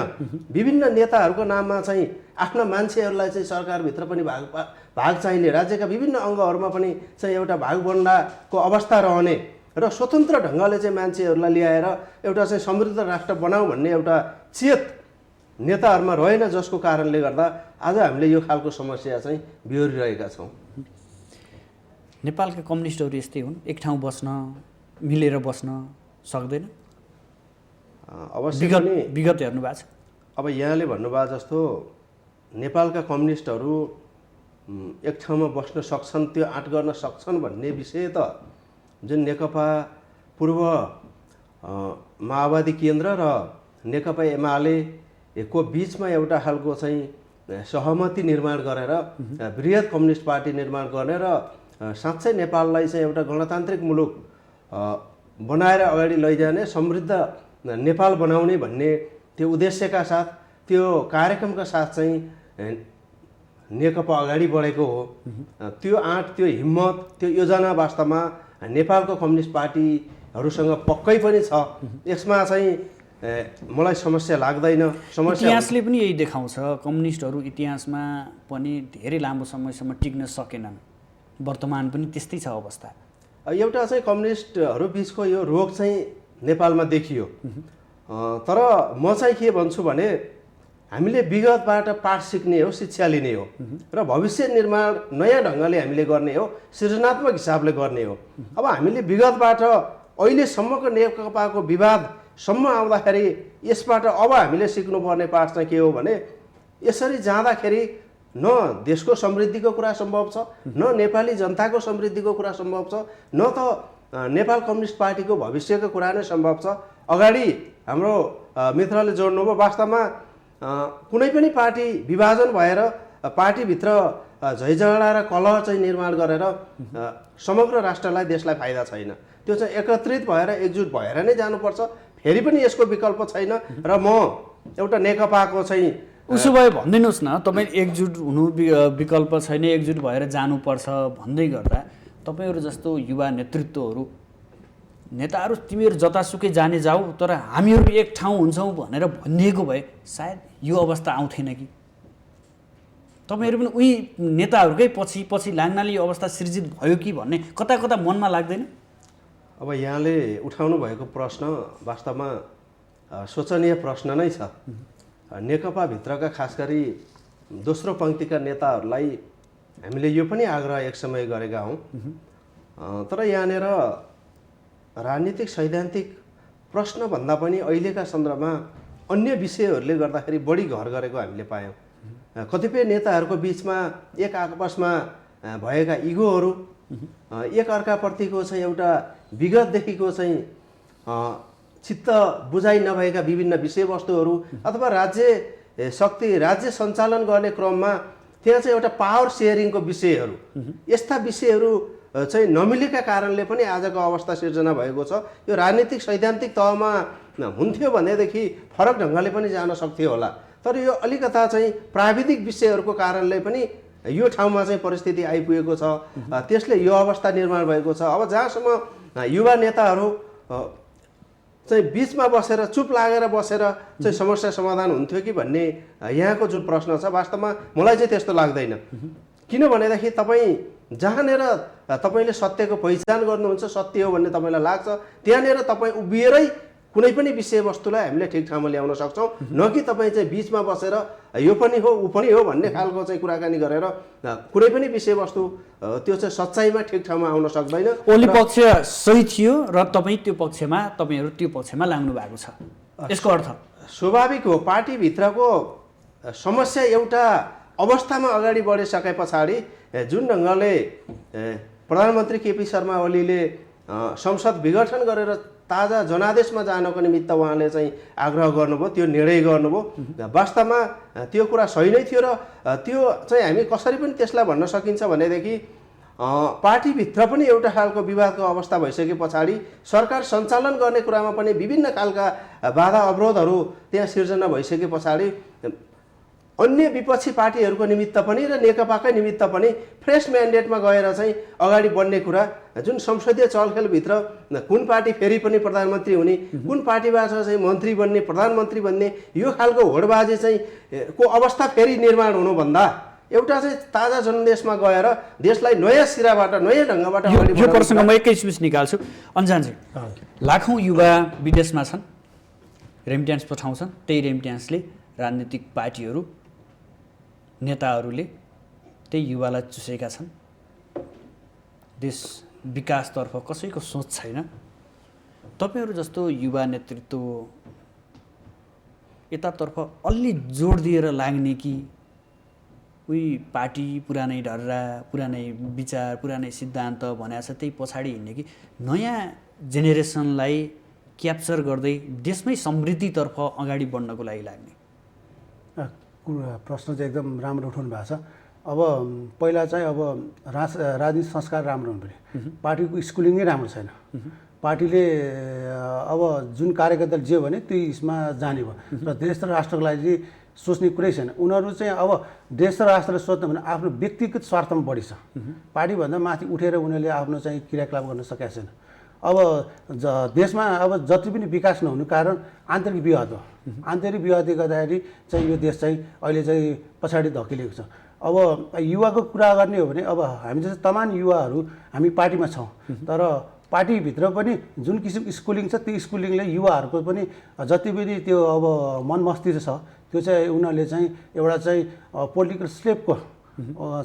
विभिन्न नेताहरूको नाममा चाहिँ आफ्ना मान्छेहरूलाई चाहिँ सरकारभित्र पनि भाग चाहिने, राज्यका विभिन्न अङ्गहरूमा पनि चाहिँ एउटा भाग बन्डाको अवस्था रहने र स्वतन्त्र ढङ्गले चाहिँ मान्छेहरूलाई ल्याएर एउटा चाहिँ समृद्ध राष्ट्र बनाऊ भन्ने एउटा चेत नेताहरूमा रहेन, जसको कारणले गर्दा आज हामीले यो खालको समस्या चाहिँ बिहोरिरहेका छौँ।
नेपालका कम्युनिस्टहरू यस्तै हुन्, एक ठाउँ बस्न मिलेर बस्न सक्दैन।
अवश्य पनि
विगत हेर्नु भएको छ।
अब यहाँले भन्नुभएको जस्तो नेपालका कम्युनिस्टहरू एक ठाउँमा बस्न सक्छन्, त्यो आँट गर्न सक्छन् भन्ने विषय त जुन नेकपा पूर्व माओवादी केन्द्र र नेकपा एमालेको बिचमा एउटा खालको चाहिँ सहमति निर्माण गरेर बृहत कम्युनिस्ट पार्टी निर्माण गर्ने र साँच्चै नेपाललाई चाहिँ एउटा गणतान्त्रिक मुलुक बनाएर अगाडि लैजाने, समृद्ध नेपाल बनाउने भन्ने त्यो उद्देश्यका साथ, त्यो कार्यक्रमका साथ चाहिँ नेकपा अगाडि बढेको हो। त्यो आँट, त्यो हिम्मत, त्यो योजना वास्तवमा नेपालको कम्युनिस्ट पार्टीहरूसँग पक्कै पनि छ। यसमा चाहिँ मलाई समस्या लाग्दैन।
इतिहासले पनि यही देखाउँछ, कम्युनिस्टहरू इतिहासमा पनि धेरै लामो समयसम्म टिक्न सकेनन्, वर्तमान पनि त्यस्तै छ अवस्था।
एउटा चाहिँ कम्युनिस्टहरू बिचको यो रोग चाहिँ नेपालमा देखियो। तर म चाहिँ के भन्छु भने हामीले विगतबाट पाठ सिक्ने हो, शिक्षा लिने हो र भविष्य निर्माण नयाँ ढङ्गले हामीले गर्ने हो, सृजनात्मक हिसाबले गर्ने हो। अब हामीले विगतबाट अहिलेसम्मको नेकपाको विवादसम्म आउँदाखेरि यसबाट अब हामीले सिक्नुपर्ने पाठ चाहिँ के हो भने यसरी जाँदाखेरि न देशको समृद्धिको कुरा सम्भव छ, न नेपाली जनताको समृद्धिको कुरा सम्भव छ, न त नेपाल कम्युनिस्ट पार्टीको भविष्यको कुरा नै सम्भव छ। अगाडि हाम्रो मित्रले जोड्नुभयो, वास्तवमा कुनै पनि पार्टी विभाजन भएर पार्टीभित्र झैझगडा र कलह चाहिँ निर्माण गरेर समग्र राष्ट्रलाई, देशलाई फाइदा छैन। त्यो चाहिँ एकत्रित भएर एकजुट भएर नै जानुपर्छ। फेरि पनि यसको विकल्प छैन र म एउटा नेकपाको चाहिँ
उसो भए भनिदिनुहोस् न, तपाईँ एकजुट हुनु विकल्प छैन, एकजुट भएर जानुपर्छ भन्दै गर्दा तपाईँहरू जस्तो युवा नेताहरू तिमीहरू जतासुकै जाने जाऊ, तर हामीहरू एक ठाउँ हुन्छौँ भनेर भनिएको भए सायद यो अवस्था आउँथेन कि? तपाईँहरू पनि उही नेताहरूकै पछि पछि लाग्नाले यो अवस्था सृजित भयो कि भन्ने कता कता मनमा लाग्दैन?
अब यहाँले उठाउनु भएको प्रश्न वास्तवमा शोचनीय प्रश्न नै छ। नेकपा भित्रका खास गरी दोस्रो पङ्क्तिका नेताहरूलाई हामीले यो पनि आग्रह एक समय गरेका हौँ, तर यहाँनिर राजनीतिक सैद्धान्तिक प्रश्नभन्दा पनि अहिलेका सन्दर्भमा अन्य विषयहरूले गर्दाखेरि बढी घर गरेको हामीले पायौँ। कतिपय नेताहरूको बिचमा एक आपसमा भएका इगोहरू, एक अर्काप्रतिको चाहिँ एउटा विगतदेखिको चाहिँ चित्त बुझाइ नभएका विभिन्न विषयवस्तुहरू अथवा राज्य सञ्चालन गर्ने क्रममा त्यहाँ चाहिँ एउटा पावर सेयरिङको विषयहरू, यस्ता विषयहरू चाहिँ नमिलेका कारणले पनि आजको अवस्था सिर्जना भएको छ। यो राजनीतिक सैद्धान्तिक तहमा हुन्थ्यो भनेदेखि फरक ढङ्गले पनि जान सक्थ्यो होला, तर यो अलिकता चाहिँ प्राविधिक विषयहरूको कारणले पनि यो ठाउँमा चाहिँ परिस्थिति आइपुगेको छ। त्यसले यो अवस्था निर्माण भएको छ। अब जहाँसम्म युवा नेताहरू चाहिँ बिचमा बसेर चुप लागेर बसेर चाहिँ समस्या समाधान हुन्थ्यो कि भन्ने यहाँको जुन प्रश्न छ, वास्तवमा मलाई चाहिँ त्यस्तो लाग्दैन। किनभनेदेखि तपाईँ जहाँनिर तपाईँले सत्यको पहिचान गर्नुहुन्छ, सत्य हो भन्ने तपाईँलाई लाग्छ, त्यहाँनिर तपाईँ उभिएरै कुनै पनि विषयवस्तुलाई हामीले ठिक ठाउँमा ल्याउन सक्छौँ, न कि तपाईँ चाहिँ बिचमा बसेर यो पनि हो ऊ पनि हो भन्ने खालको चाहिँ कुराकानी गरेर कुनै पनि विषयवस्तु त्यो चाहिँ सच्चाइमा ठिक ठाउँमा आउन सक्दैन।
ओली पक्ष सही थियो र तपाईँहरू त्यो पक्षमा लाग्नु भएको छ, यसको अर्थ
स्वाभाविक हो। पार्टीभित्रको समस्या एउटा अवस्थामा अगाडि बढिसके पछाडि जुन ढङ्गले प्रधानमन्त्री केपी शर्मा ओलीले संसद विघटन गरेर ताजा जनादेशमा जानको निमित्त उहाँले चाहिँ आग्रह गर्नुभयो, त्यो निर्णय गर्नुभयो, वास्तवमा त्यो कुरा सही नै थियो र त्यो चाहिँ हामी कसरी पनि त्यसलाई भन्न सकिन्छ भनेदेखि पार्टीभित्र पनि एउटा खालको विवादको अवस्था भइसके पछाडि सरकार सञ्चालन गर्ने कुरामा पनि विभिन्न खालका बाधा अवरोधहरू त्यहाँ सिर्जना भइसके पछाडि अन्य विपक्षी पार्टीहरूको निमित्त पनि र नेकपाकै निमित्त पनि फ्रेस म्यान्डेटमा गएर चाहिँ अगाडि बढ्ने कुरा, जुन संसदीय चलखेलभित्र कुन पार्टी फेरि पनि प्रधानमन्त्री हुने, कुन पार्टीबाट चाहिँ मन्त्री बन्ने, प्रधानमन्त्री बन्ने, यो खालको होडबाजी चाहिँ को अवस्था फेरि निर्माण हुनुभन्दा एउटा चाहिँ ताजा जनादेशमा गएर देशलाई नयाँ सिराबाट नयाँ ढङ्गबाट
यो प्रसङ्ग म एकैछिन निकाल्छु। अन्जानजी, लाखौँ युवा विदेशमा छन्, रेमिट्यान्स पठाउँछन्, त्यही रेमिट्यान्सले राजनीतिक पार्टीहरू नेताहरूले त्यही युवालाई चुसेका छन्। देश विकासतर्फ कसैको सोच छैन। तपाईँहरू जस्तो युवा नेतृत्व यतातर्फ अलि जोड दिएर लाग्ने कि उही पार्टी पुरानै ढर्रा, पुरानै विचार, पुरानै सिद्धान्त भनेको छ त्यही पछाडि हिँड्ने कि नयाँ जेनेरेसनलाई क्याप्चर गर्दै देशमै समृद्धितर्फ अगाडि बढ्नको लागि लाग्ने?
प्रश्न चाहिँ एकदम राम्रो उठाउनु भएको छ। अब पहिला चाहिँ अब राजनीतिक संस्कार राम्रो हुनुपर्यो, पार्टीको स्कुलिङै राम्रो छैन। पार्टीले अब जुन कार्यकर्ताले जे भने त्यही यसमा जाने भयो र देश र राष्ट्रको लागि सोच्ने कुरै छैन। उनीहरू चाहिँ अब देश र राष्ट्रलाई सोच्नु भने आफ्नो व्यक्तिगत स्वार्थमा बढी छ। पार्टीभन्दा माथि उठेर उनीहरूले आफ्नो चाहिँ क्रियाकलाप गर्न सकेका छैन। अब देशमा अब जति पनि विकास नहुनु कारण आन्तरिक विवाद हो। आन्तरिक विवादले गर्दाखेरि चाहिँ यो देश चाहिँ अहिले चाहिँ पछाडि धकेलिएको छ। अब युवाको कुरा गर्ने हो भने अब हामी जस्तो तमाम युवाहरू हामी पार्टीमा छौँ, तर पार्टीभित्र पनि जुन किसिमको स्कुलिङ छ त्यो स्कुलिङले युवाहरूको पनि जति पनि त्यो अब मन मस्तिष्क छ त्यो चाहिँ उनीहरूले चाहिँ एउटा चाहिँ पोलिटिकल स्लेबको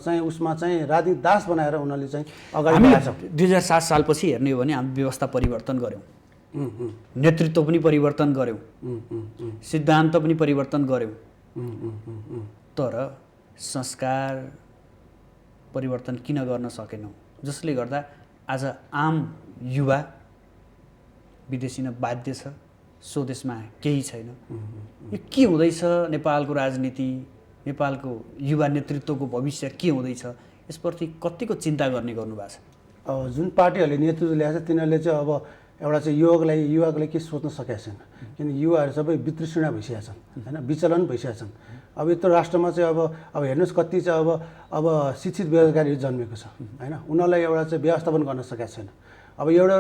चाहिँ उसमा चाहिँ राजनीतिक दास बनाएर उनीहरूले चाहिँ अगाडि बढाएको छ।
2007 सालपछि हेर्ने हो भने हामी व्यवस्था परिवर्तन गऱ्यौँ, नेतृत्व पनि परिवर्तन गऱ्यौँ, सिद्धान्त पनि परिवर्तन गऱ्यौँ, तर संस्कार परिवर्तन किन गर्न सकेनौँ? जसले गर्दा आज आम युवा विदेशिन बाध्य छ, स्वदेशमा केही छैन। यो के हुँदैछ? नेपालको राजनीति, नेपालको युवा नेतृत्वको भविष्य के हुँदैछ? यसप्रति कतिको चिन्ता गर्ने गर्नुभएको छ?
अब जुन पार्टीहरूले नेतृत्व ल्याएको छ तिनीहरूले चाहिँ अब एउटा चाहिँ युवाको लागि के सोच्न सकेका छैन। किन युवाहरू सबै वितृष्णा भइसकेका छन्, होइन, विचलन भइसकेका छन्। अब यत्रो राष्ट्रमा चाहिँ अब हेर्नुहोस् कति चाहिँ अब शिक्षित बेरोजगारीहरू जन्मेको छ, होइन, उनीहरूलाई एउटा चाहिँ व्यवस्थापन गर्न सकेका छैन। अब एउटा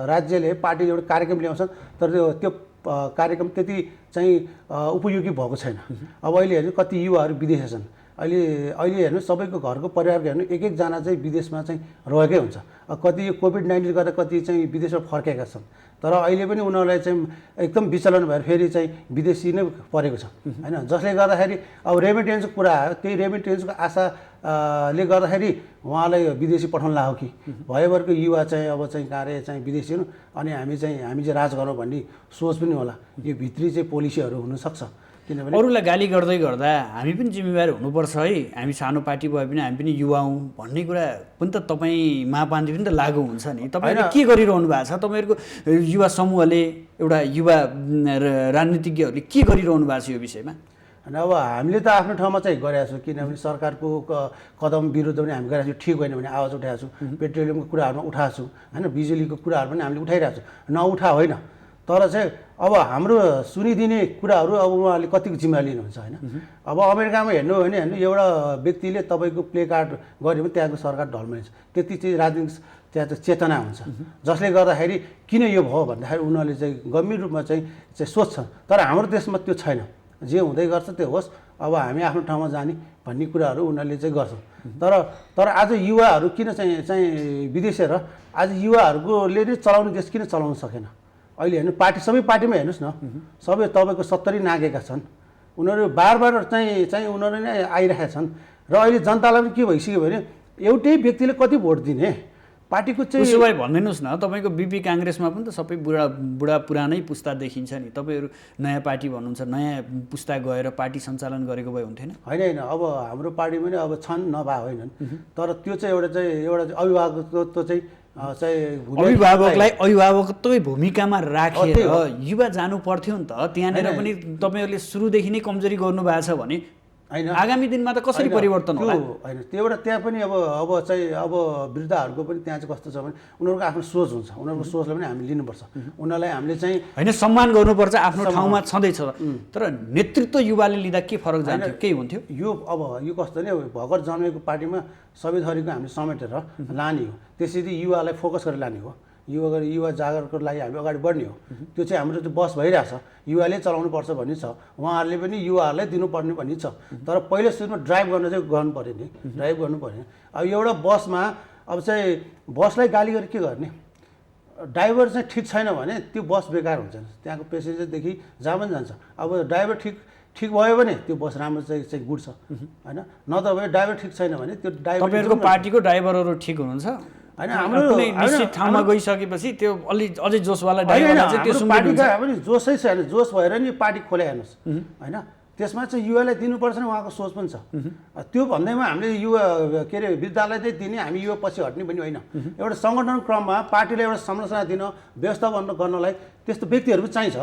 राज्यले पार्टीले एउटा कार्यक्रम ल्याउँछन् तर त्यो कार्यक्रम त्यति चाहिँ उपयोगी भएको छैन। अब अहिले हेर्नु कति युवाहरू विदेश छन्। अहिले हेर्नु सबैको घरको परिवारको हेर्नु एकजना चाहिँ विदेशमा चाहिँ रहेकै हुन्छ। कति यो कोभिड-19 गर्दा कति चाहिँ विदेशमा फर्केका छन्, तर अहिले पनि उनीहरूलाई चाहिँ एकदम विचलन भएर फेरि चाहिँ विदेशी नै परेको छ, होइन। जसले गर्दाखेरि अब रेमिटेन्सको कुरा आयो, त्यही रेमिटेन्सको आशाले गर्दाखेरि उहाँलाई विदेशी पठाउन लाग्यो कि भयभरको युवा चाहिँ अब चाहिँ कार्य चाहिँ विदेशी हुनु अनि हामी चाहिँ राज गरौँ भन्ने सोच पनि होला। यो भित्री चाहिँ पोलिसीहरू हुनसक्छ। किनभने
अरूलाई गाली गर्दै गर्दा हामी पनि जिम्मेवार हुनुपर्छ है, हामी सानो पार्टी भए पनि हामी पनि युवा हौँ भन्ने कुरा पनि त तपाईँ महापान्ति पनि त लागु हुन्छ नि। तपाईँहरूले के गरिरहनु भएको छ? तपाईँहरूको युवा समूहले, एउटा युवा राजनीतिज्ञहरूले के गरिरहनु भएको छ यो विषयमा?
अनि अब हामीले त आफ्नो ठाउँमा चाहिँ गरेका छौँ, किनभने सरकारको कदम विरुद्ध पनि हामी गरेका छौँ। ठिक होइन भने आवाज उठाएको छौँ, पेट्रोलियमको कुराहरूमा उठाएको छौँ, होइन, बिजुलीको कुराहरू पनि हामीले उठाइरहेको छौँ, नउठा होइन। तर चाहिँ अब हाम्रो सुनिदिने कुराहरू अब उहाँले कतिको जिम्मेवारी लिनुहुन्छ, होइन। अब अमेरिकामा हेर्नु हो भने एउटा व्यक्तिले तपाईँको प्ले कार्ड गऱ्यो भने त्यहाँको सरकार ढल्माइन्छ, त्यति चाहिँ राजनीतिक त्यहाँ चाहिँ चेतना हुन्छ। जसले गर्दाखेरि किन यो भयो भन्दाखेरि उनीहरूले चाहिँ गम्भीर रूपमा चाहिँ सोच्छन्। तर हाम्रो देशमा त्यो छैन। जे हुँदै गर्छ त्यो होस्, अब हामी आफ्नो ठाउँमा जाने भन्ने कुराहरू उनीहरूले चाहिँ गर्छन्। तर आज युवाहरू किन चाहिँ विदेशी र आज युवाहरूले नै चलाउने देश किन चलाउन सकेन? अहिले हेर्नु सबै पार्टीमा हेर्नुहोस् न, सबै तपाईँको 70 नागेका छन्। उनीहरू बार चाहिँ उनीहरू नै आइरहेका छन् र अहिले जनतालाई पनि के भइसक्यो भने एउटै व्यक्तिले कति भोट दिने, पार्टीको चाहिँ
उसो भए भनिदिनुहोस् न, तपाईँको बिपी काङ्ग्रेसमा पनि त सबै बुढा पुरानै पुस्ता देखिन्छ नि। तपाईँहरू नयाँ पार्टी भन्नुहुन्छ, नयाँ पुस्ता गएर पार्टी सञ्चालन गरेको भए हुन्थेन?
होइन, अब हाम्रो पार्टी पनि अब छन् नभए होइनन्, तर त्यो चाहिँ एउटा अभिभावकत्व चाहिँ
अभिभावकलाई अभिभावकत्वै भूमिकामा राखेर युवा जानु पर्थ्यो नि त। त्यहाँनिर पनि तपाईँहरूले सुरुदेखि नै कमजोरी गर्नुभएको छ भने
होइन,
आगामी दिनमा त कसरी परिवर्तन होला?
होइन, त्यो एउटा त्यहाँ पनि अब वृद्धहरूको पनि त्यहाँ चाहिँ कस्तो छ भने उनीहरूको आफ्नो सोच हुन्छ, उनीहरूको सोचलाई पनि हामीले लिनुपर्छ। उनीहरूलाई हामीले चाहिँ
होइन, सम्मान गर्नुपर्छ, आफ्नो ठाउँमा छँदैछ, तर नेतृत्व युवाले लिँदा के फरक जान्थ्यो, केही हुन्थ्यो?
यो कस्तो नि, भर्खर जन्मेको पार्टीमा सबै थरीको हामीले समेटेर लाने हो, त्यसरी युवालाई फोकस गरेर लाने हो। युवा जागरको लागि हामी अगाडि बढ्ने हो। त्यो चाहिँ हाम्रो चाहिँ बस भइरहेछ, युवाले चलाउनु पर्छ भन्ने छ, उहाँहरूले पनि युवाहरूलाई दिनुपर्ने भन्ने छ। तर पहिलो सुरुमा ड्राइभ गर्न चाहिँ गर्नु पऱ्यो नि, ड्राइभ गर्नु पऱ्यो। अब एउटा बसमा अब चाहिँ बसलाई गाली गरेर के गर्ने? ड्राइभर चाहिँ ठिक छैन भने त्यो बस बेकार हुन्छ, त्यहाँको पेसेन्जरदेखि जहाँ पनि जान्छ। अब ड्राइभर ठिक भयो भने त्यो बस राम्रो चाहिँ गुड्छ, होइन? नभए ड्राइभर ठिक छैन भने त्यो ड्राइभर।
तपाईँहरूको पार्टीको ड्राइभरहरू ठिक हुनुहुन्छ?
होइन, हाम्रो
निश्चित ठाउँमा गइसकेपछि त्यो अझै जोसवाला ड्राइभरलाई चाहिँ त्यो
पार्टीको पनि जोसै छैन, जोस भएर नि पार्टी खोले हेर्नुहोस्, होइन? त्यसमा चाहिँ युवालाई दिनुपर्छ नि, उहाँको सोच पनि छ। त्यो भन्दैमा हामीले युवा के अरे विद्यालय चाहिँ दिने, हामी युवा पछि हट्ने पनि होइन। एउटा सङ्गठन क्रममा पार्टीले एउटा संरचना दिन, व्यवस्थापन गर्नलाई त्यस्तो व्यक्तिहरू पनि चाहिन्छ।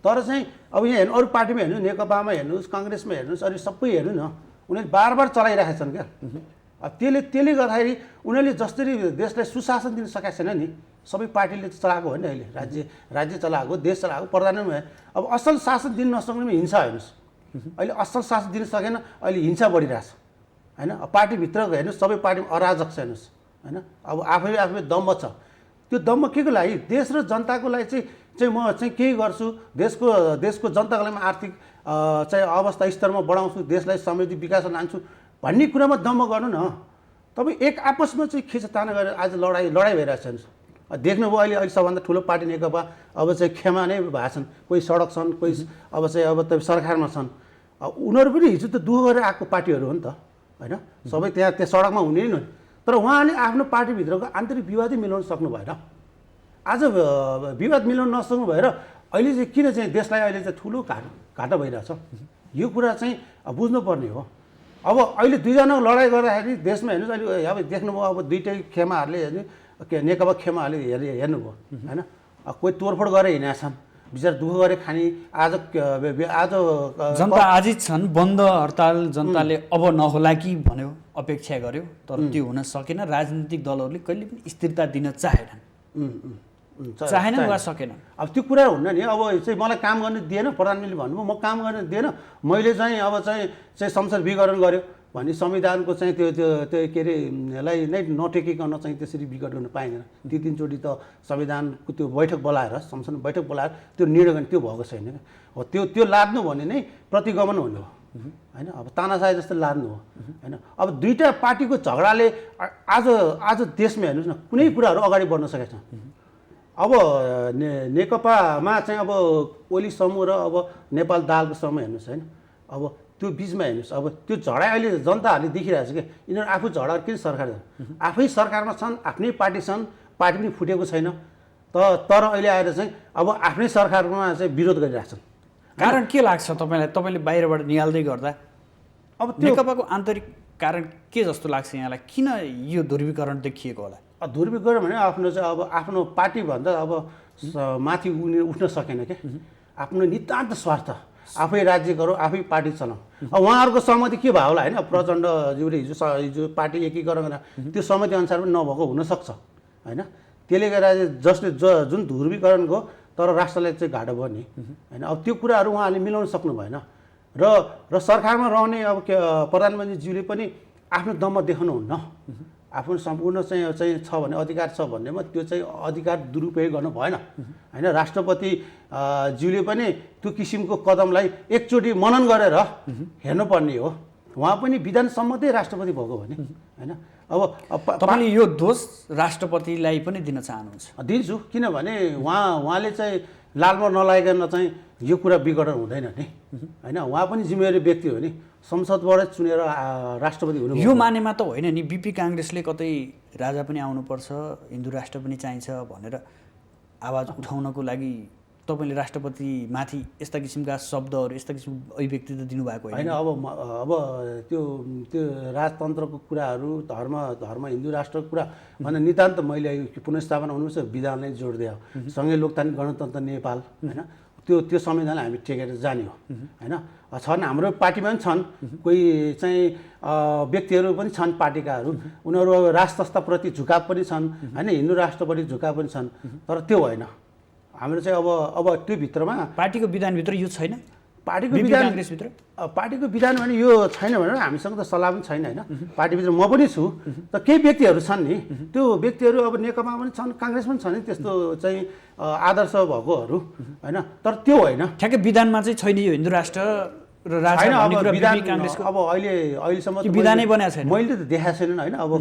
तर चाहिँ अब यहाँ हेर्नु, अरू पार्टीमा हेर्नु, नेकपामा हेर्नुहोस्, काङ्ग्रेसमा हेर्नुहोस्, अरू सबै हेर्नु न, उनीहरूले बार चलाइरहेका छन् क्या। त्यसले गर्दाखेरि उनीहरूले जसरी देशलाई सुशासन दिन सकेको छैन नि, सबै पार्टीले चलाएको हो नि। अहिले राज्य चलाएको, देश चलाएको, प्रधानमन्त्री। अब असल शासन दिन नसक्ने हिंसा हेर्नुहोस्, अहिले असल शासन दिन सकेन, अहिले हिंसा बढिरहेछ, होइन? पार्टीभित्र हेर्नुहोस्, सबै पार्टीमा अराजक छ हेर्नुहोस्, होइन? अब आफै दम्ब छ। त्यो दम्ब के को लागि? देश र जनताको लागि चाहिँ म चाहिँ केही गर्छु, देशको जनताको लागि आर्थिक चाहिँ अवस्था स्तरमा बढाउँछु, देशलाई समृद्धि विकास लान्छु भन्ने कुरामा दम्ब गर्नु न। तपाईँ एक आपसमा चाहिँ खिचताना गरेर आज लडाइँ भइरहेको छ। देख्नुभयो अहिले सबभन्दा ठुलो पार्टी नेकपा अब चाहिँ खेमा नै भएको छन्, कोही सडक छन्, कोही अब तपाईँ सरकारमा छन्। उनीहरू पनि हिजो त दुःख गरेर आएको पार्टीहरू हो नि त, होइन? सबै त्यहाँ सडकमा हुने नै। तर उहाँले आफ्नो पार्टीभित्रको आन्तरिक विवादै मिलाउन सक्नु भएन। आज विवाद मिलाउन नसक्नु भएर अहिले चाहिँ किन चाहिँ देशलाई अहिले चाहिँ ठुलो घाटा भइरहेछ, यो कुरा चाहिँ बुझ्नुपर्ने हो। अब अहिले दुईजनाको लडाइँ गर्दाखेरि देशमा हेर्नुहोस्, अहिले अब देख्नुभयो, अब दुइटै खेमाहरूले हेर्नु, नेकपा खेमाहरूले हेर्नुभयो, होइन? कोही तोडफोड गरेर हिँडेका छन्, बिचरा दुःख गरे खाने। आज
जनता आजित छन्, बन्द हडताल जनताले अब नहोला कि भन्यो, अपेक्षा गर्यो, तर त्यो हुन सकेन। राजनीतिक दलहरूले कहिले पनि स्थिरता दिन चाहेनन् वा सकेनन्।
अब त्यो कुरा हुन्न नि। अब चाहिँ मलाई काम गर्न दिएन, प्रधानमन्त्रीले भन्नुभयो म काम गर्न दिएन, मैले चाहिँ अब चाहिँ संसद विघटन गर्यो भन्ने संविधानको चाहिँ त्यो के अरे लाई नै नटेकिकन चाहिँ त्यसरी विघटन गर्न पाइँदैन। 3-3 चोटि त संविधानको त्यो बैठक बोलाएर, संसद बैठक बोलाएर त्यो निर्णय गर्ने त्यो भएको छैन। हो त्यो लाद्नु भने नै प्रतिगमन हुने हो, होइन? अब तानाशाही जस्तो लाद्नु हो, होइन? अब दुईवटा पार्टीको झगडाले आज देशमा हेर्नुहोस् न, कुनै कुराहरू अगाडि बढ्न सकेको छ। अब नेकपामा चाहिँ अब ओली समूह र अब नेपाल दालको समूह हेर्नुहोस्, होइन? अब त्यो बिचमा हेर्नुहोस्, अब त्यो झगडा अहिले जनताहरूले देखिरहेको छ कि यिनीहरू आफू झगडा किन सरकार आफै सरकारमा छन्, आफ्नै पार्टी छन्, पार्टी पनि फुटेको छैन। तर अहिले आएर चाहिँ अब आफ्नै सरकारमा चाहिँ विरोध गरिरहेछन्।
कारण के लाग्छ तपाईँलाई? तपाईँले बाहिरबाट निहाल्दै गर्दा अब नेकपाको आन्तरिक कारण के जस्तो लाग्छ यहाँलाई? किन यो ध्रुवीकरण देखिएको होला?
ध्रुवीकरण भने आफ्नो पार्टीभन्दा अब माथि उठ्न सकेन क्या। आफ्नो नितान्त स्वार्थ, आफै राज्य गरौँ, आफै पार्टी चलाउँ। अब उहाँहरूको सहमति के भयो होला, होइन? प्रचण्डज्यूले हिजो पार्टी एकीकरण त्यो सहमति अनुसार पनि नभएको हुनसक्छ, होइन? त्यसले गर्दा जसले जुन ध्रुवीकरण गयो तर राष्ट्रलाई चाहिँ घाटा भयो नि, होइन? अब त्यो कुराहरू उहाँहरूले मिलाउन सक्नु भएन। र सरकारमा रहने अब प्रधानमन्त्रीज्यूले पनि आफ्नो दममा देखाउनुहुन्न। आफ्नो सम्पूर्ण चाहिँ छ भने अधिकार छ भन्नेमा त्यो चाहिँ अधिकार दुरुपयोग गर्नु भएन, होइन? राष्ट्रपति ज्यूले पनि त्यो किसिमको कदमलाई एकचोटि मनन गरेर हेर्नुपर्ने हो। उहाँ पनि विधान सम्मतै राष्ट्रपति भएको भने होइन। अब
तपाईँले यो दोष राष्ट्रपतिलाई पनि दिन चाहनुहुन्छ?
दिन्छु, किनभने उहाँले चाहिँ लालमा नलागिकन चाहिँ यो कुरा विघटन हुँदैन नि होइन। उहाँ पनि जिम्मेवारी व्यक्ति हो नि, संसदबाट चुनेर राष्ट्रपति हुनु।
यो मानेमा त होइन नि, बिपी काङ्ग्रेसले कतै राजा पनि आउनुपर्छ, हिन्दू राष्ट्र पनि चाहिन्छ भनेर आवाज उठाउनको लागि तपाईँले राष्ट्रपतिमाथि यस्ता किसिमका शब्दहरू, यस्ता किसिमको अभिव्यक्ति त दिनुभएको
होइन। अब त्यो राजतन्त्रको कुराहरू, धर्म हिन्दू राष्ट्रको कुरा भन्दा नितान्त मैले पुनर्स्थापना हुनुपर्छ विधानलाई जोड दियो, सँगै लोकतान्त्रिक गणतन्त्र नेपाल होइन, त्यो संविधानलाई हामी टेकेर जाने हो होइन। छन् हाम्रो पार्टीमा पनि छन् कोही चाहिँ व्यक्तिहरू पनि छन् पार्टीकाहरू, उनीहरू अब राज संस्थाप्रति झुकाव पनि छन् होइन, हिन्दू राष्ट्रप्रति झुकाव पनि छन्, तर त्यो होइन हाम्रो चाहिँ। अब त्यो भित्रमा
पार्टीको विधानभित्र यो छैन,
पार्टीको
बिपी
विधान
काङ्ग्रेसभित्र
पार्टीको विधान भने यो छैन भनेर हामीसँग त सल्लाह पनि छैन होइन। पार्टीभित्र म पनि छु, त केही व्यक्तिहरू छन् नि, त्यो व्यक्तिहरू अब नेकपा पनि छन्, काङ्ग्रेस पनि छन् नि त्यस्तो चाहिँ आदर्श भएकोहरू होइन, तर त्यो होइन।
ठ्याक्कै विधानमा चाहिँ छैन यो हिन्दू राष्ट्र र राजा भन्ने कुरा बिपी काङ्ग्रेसको?
अब अहिलेसम्म त
विधानै बनाएको छैन,
मैले त देखाएको छैन होइन। अब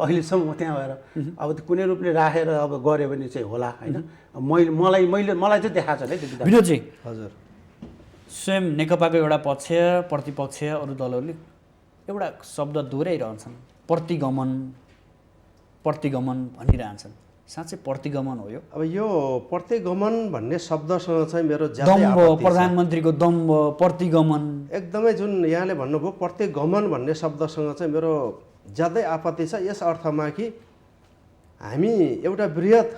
अहिलेसम्म त्यहाँ भएर अब कुनै रूपले राखेर अब गऱ्यो भने चाहिँ होला होइन। मलाई चाहिँ देखाएको छैन है त्यो विधान।
विनोदजी,
हजुर,
स्वयं नेकपाको एउटा पक्ष प्रतिपक्ष अरू दलहरूले एउटा शब्द दोहोऱ्याइरहन्छन्, प्रतिगमन भनिरहन्छन्। साँच्चै प्रतिगमन हो यो?
अब यो प्रतिगमन भन्ने शब्दसँग चाहिँ मेरो ज्यादै
दम्भ,
आपत्ति छ।
प्रधानमन्त्रीको दम्भ, प्रतिगमन
एकदमै जुन यहाँले भन्नुभयो प्रतिगमन भन्ने शब्दसँग चाहिँ मेरो ज्यादै आपत्ति छ, यस अर्थमा कि हामी एउटा बृहत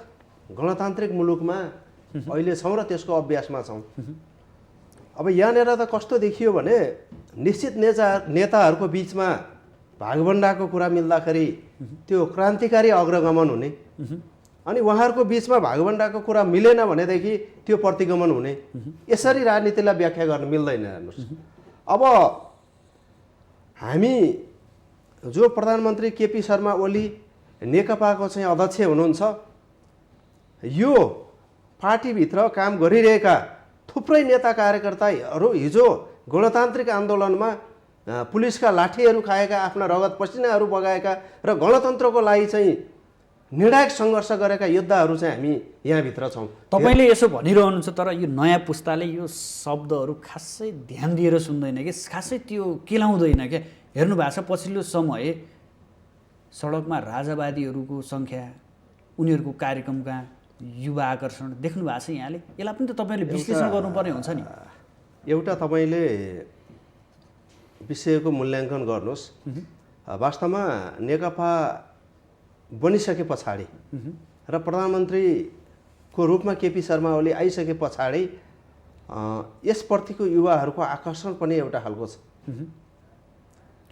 गणतान्त्रिक मुलुकमा अहिले छौँ र त्यसको अभ्यासमा छौँ। अब यहाँनिर त कस्तो देखियो भने निश्चित नेताहरूको बिचमा भागभण्डाको कुरा मिल्दाखेरि त्यो क्रान्तिकारी अग्रगमन हुने, अनि उहाँहरूको बिचमा भागभण्डाको कुरा मिलेन भनेदेखि त्यो प्रतिगमन हुने। यसरी राजनीतिलाई व्याख्या गर्न मिल्दैन। हेर्नुहोस्, अब हामी जो प्रधानमन्त्री केपी शर्मा ओली नेकपाको चाहिँ अध्यक्ष हुनुहुन्छ, यो पार्टीभित्र काम गरिरहेका थुप्रै नेता कार्यकर्ताहरू हिजो गणतान्त्रिक आन्दोलनमा पुलिसका लाठीहरू खाएका, आफ्ना रगत पसिनाहरू बगाएका र गणतन्त्रको लागि चाहिँ निर्णायक सङ्घर्ष गरेका योद्धाहरू चाहिँ हामी यहाँभित्र छौँ।
तपाईँले यसो भनिरहनुहुन्छ, तर यो नयाँ पुस्ताले यो शब्दहरू खासै ध्यान दिएर सुन्दैन कि, खासै त्यो केलाउँदैन क्या। हेर्नु भएको छ पछिल्लो समय सडकमा राजावादीहरूको सङ्ख्या, उनीहरूको कार्यक्रमका युवा आकर्षण देख्नु भएको छ यहाँले? यसलाई पनि त तपाईँले विश्लेषण गर्नुपर्ने हुन्छ नि।
एउटा तपाईँले विषयको मूल्याङ्कन गर्नुहोस्। वास्तवमा नेकपा बनिसके पछाडि र प्रधानमन्त्रीको रूपमा केपी शर्मा ओली आइसके पछाडि यसप्रतिको युवाहरूको आकर्षण पनि एउटा खालको छ।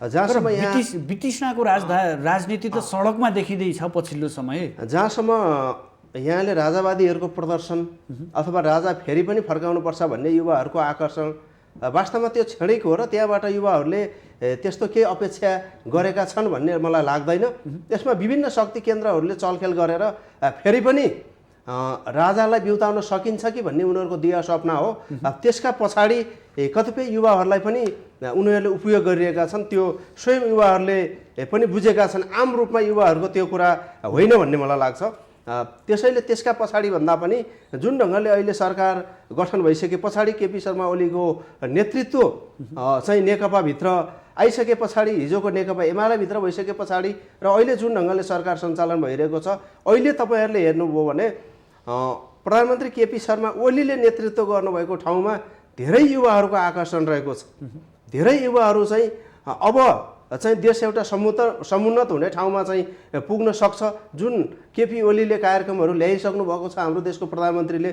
जहाँसम्म यहाँ
ब्रिटिसनाको राजनीति त सडकमा देखिँदैछ पछिल्लो समय।
जहाँसम्म यहाँले राजावादीहरूको प्रदर्शन अथवा राजा फेरि पनि फर्काउनुपर्छ भन्ने युवाहरूको आकर्षण वास्तवमा त्यो क्षणिक हो र त्यहाँबाट युवाहरूले त्यस्तो केही अपेक्षा गरेका छन् भन्ने मलाई लाग्दैन। त्यसमा विभिन्न शक्ति केन्द्रहरूले चलखेल गरेर फेरि पनि राजालाई बिउताउन सकिन्छ कि भन्ने उनीहरूको दिया सपना हो। त्यसका पछाडि कतिपय युवाहरूलाई पनि उनीहरूले उपयोग गरिरहेका छन्, त्यो स्वयं युवाहरूले पनि बुझेका छन्। आम रूपमा युवाहरूको त्यो कुरा होइन भन्ने मलाई लाग्छ। त्यसैले त्यसका पछाडि भन्दा पनि जुन ढङ्गले अहिले सरकार गठन भइसके पछाडि केपी शर्मा ओलीको नेतृत्व चाहिँ नेकपाभित्र आइसके पछाडि, हिजोको नेकपा एमालेभित्र भइसके पछाडि र अहिले जुन ढङ्गले सरकार सञ्चालन भइरहेको छ, अहिले तपाईँहरूले हेर्नुभयो भने प्रधानमन्त्री केपी शर्मा ओलीले नेतृत्व गर्नुभएको ठाउँमा धेरै युवाहरूको आकर्षण रहेको छ। धेरै युवाहरू चाहिँ अब चाहिँ देश एउटा समुन्नत हुने ठाउँमा चाहिँ पुग्न सक्छ। जुन केपी ओलीले कार्यक्रमहरू ल्याइसक्नु भएको छ हाम्रो देशको प्रधानमन्त्रीले,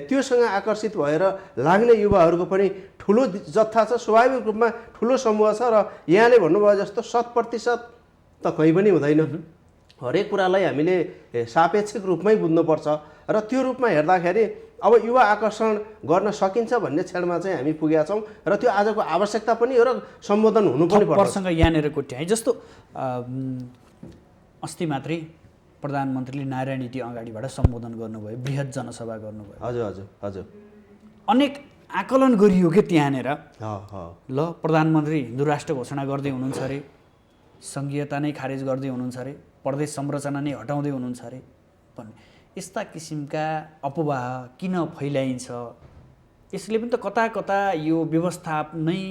त्योसँग आकर्षित भएर लाग्ने युवाहरूको पनि ठुलो जत्था छ, स्वाभाविक रूपमा ठुलो समूह छ। र यहाँले भन्नुभयो जस्तो 100% त कहीँ पनि हुँदैन। हरेक कुरालाई हामीले सापेक्षिक रूपमै बुझ्नुपर्छ र त्यो रूपमा हेर्दाखेरि अब युवा आकर्षण गर्न सकिन्छ भन्ने क्षणमा चाहिँ हामी पुगेका छौँ र त्यो आजको आवश्यकता पनि हो र सम्बोधन हुनु पनि पर्छ।
प्रसङ्ग यहाँनिर कोट्याएँ जस्तो अस्ति मात्रै प्रधानमन्त्रीले नारायणी टी अगाडिबाट सम्बोधन गर्नुभयो, बृहत जनसभा गर्नुभयो।
हजुर हजुर हजुर।
अनेक आकलन गरियो कि त्यहाँनिर
हो
ल प्रधानमन्त्री हिन्दू राष्ट्र घोषणा गर्दै हुनुहुन्छ अरे, सङ्घीयता नै खारेज गर्दै हुनुहुन्छ अरे, प्रदेश संरचना नै हटाउँदै हुनुहुन्छ अरे भन्ने यस्ता किसिमका अफवाह किन फैलाइन्छ? यसले पनि त कता कता यो व्यवस्था नै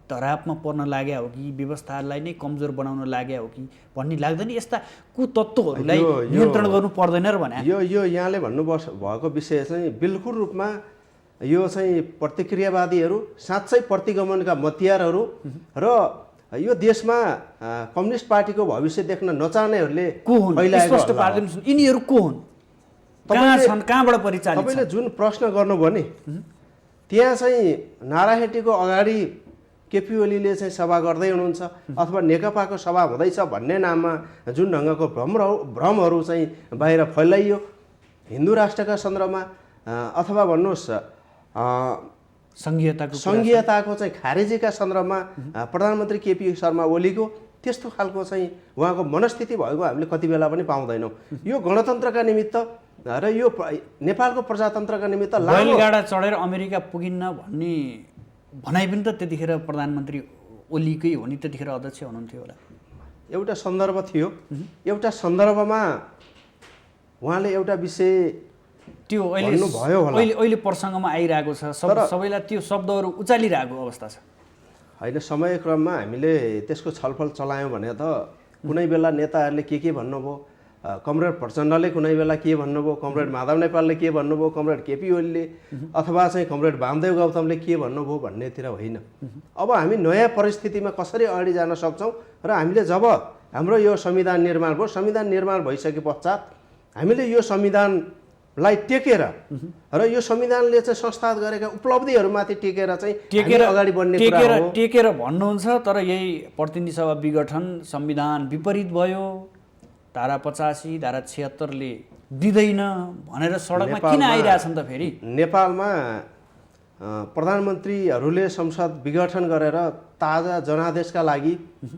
धरापमा पर्न लाग्या हो कि व्यवस्थालाई नै कमजोर बनाउन लाग्या हो कि भन्ने लाग्दैन? यस्ता कुतत्त्वहरूलाई नियन्त्रण गर्नु पर्दैन र भने
यो यहाँले भन्नु भएको विषय चाहिँ बिल्कुल रूपमा यो चाहिँ प्रतिक्रियावादीहरू, साँच्चै प्रतिगमनका मतियारहरू र यो देशमा कम्युनिस्ट पार्टीको भविष्य देख्न नचाहनेहरूले
को हुन्? स्पष्ट पार्दैनन्। यिनीहरू को हुन्? कहाँ छन्? कहाँबाट परिचालित?
तपाईँले जुन प्रश्न गर्नुभयो नि, त्यहाँ चाहिँ नारायणहीटीको अगाडि केपी ओलीले चाहिँ सभा गर्दै हुनुहुन्छ अथवा नेकपाको सभा हुँदैछ भन्ने नाममा जुन ढङ्गको भ्रमहरू चाहिँ बाहिर फैलाइयो, हिन्दू राष्ट्रका सन्दर्भमा अथवा भन्नुहोस् सङ्घीयताको चाहिँ खारेजीका सन्दर्भमा प्रधानमन्त्री केपी शर्मा ओलीको त्यस्तो खालको चाहिँ उहाँको मनस्थिति भएको हामीले कति बेला पनि पाउँदैनौँ। यो गणतन्त्रका निमित्त र यो नेपालको प्रजातन्त्रका निमित्त
बैलगाडा चढेर अमेरिका पुगिन्न भन्ने भनाइ पनि त त्यतिखेर प्रधानमन्त्री ओलीकै हो नि, त्यतिखेर अध्यक्ष हुनुहुन्थ्यो होला।
एउटा सन्दर्भ थियो, एउटा सन्दर्भमा उहाँले एउटा विषय
त्यो अहिले प्रसङ्गमा आइरहेको छ, सबैलाई त्यो शब्दहरू उचालिरहेको अवस्था छ
होइन। समय क्रममा हामीले त्यसको छलफल चलायौँ भने त कुनै बेला नेताहरूले के भन्नुभयो, कमरेड प्रचण्डले कुनै बेला के भन्नुभयो, कमरेड माधव नेपालले के भन्नुभयो, कमरेड केपी ओलीले अथवा चाहिँ कमरेड वामदेव गौतमले के भन्नुभयो भन्नेतिर होइन। अब हामी नयाँ परिस्थितिमा कसरी अगाडि जान सक्छौँ र हामीले जब हाम्रो यो संविधान निर्माण भयो, संविधान निर्माण भइसके पश्चात हामीले यो संविधानलाई टेकेर र यो संविधानले चाहिँ संस्थागत गरेका उपलब्धिहरूमाथि टेकेर चाहिँ अगाडि बढ्ने कुरा हो।
टेकेर भन्नुहुन्छ, तर यही प्रतिनिधि सभा विघटन संविधान विपरीत भयो, धारा 85 धारा 76ले दिँदैन भनेर सडकमा किन आइरहेछन् त? फेरि
नेपालमा प्रधानमन्त्रीहरूले संसद विघटन गरेर ताजा जनादेशका लागि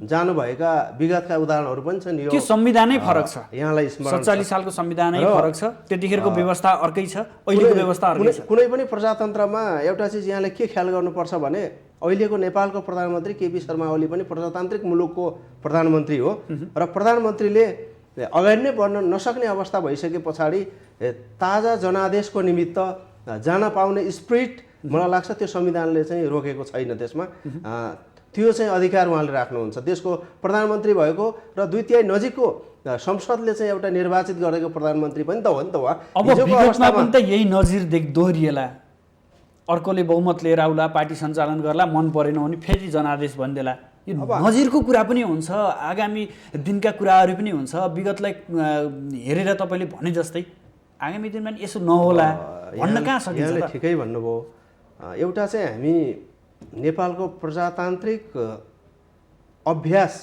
जानुभएका विगतका उदाहरणहरू पनि छन्।
त्यो संविधानै फरक छ,
यहाँलाई
47 सालको संविधानै फरक छ, त्यतिखेरको व्यवस्था अर्कै छ, अहिलेको व्यवस्था अर्कै छ।
कुनै पनि प्रजातन्त्रमा एउटा चिज यहाँले के ख्याल गर्नुपर्छ भने अहिलेको नेपालको प्रधानमन्त्री केपी शर्मा ओली पनि प्रजातान्त्रिक मुलुकको प्रधानमन्त्री हो र प्रधानमन्त्रीले अगाडि नै बढ्न नसक्ने अवस्था भइसके पछाडि ताजा जनादेशको निमित्त जान पाउने स्पिरिट मलाई लाग्छ त्यो संविधानले चाहिँ रोकेको छैन। त्यसमा त्यो चाहिँ अधिकार उहाँले राख्नुहुन्छ। देशको प्रधानमन्त्री भएको र 2/3 नजिकको संसदले चाहिँ एउटा निर्वाचित गरेको प्रधानमन्त्री पनि त हो नि त उहाँ।
अब विगतमा पनि त यही नजिर दोहोरिएला, अर्कोले बहुमत लिएर आउला, पार्टी सञ्चालन गर्ला, मन परेन भने फेरि जनादेश भनिदेला। यो नजिरको कुरा पनि हुन्छ, आगामी दिनका कुराहरू पनि हुन्छ। विगतलाई हेरेर तपाईँले भने जस्तै आगामी दिनमा यसो नहोला भन्न कहाँ सकिन्छ?
ठिकै भन्नुभयो। एउटा चाहिँ हामी नेपालको प्रजातान्त्रिक अभ्यास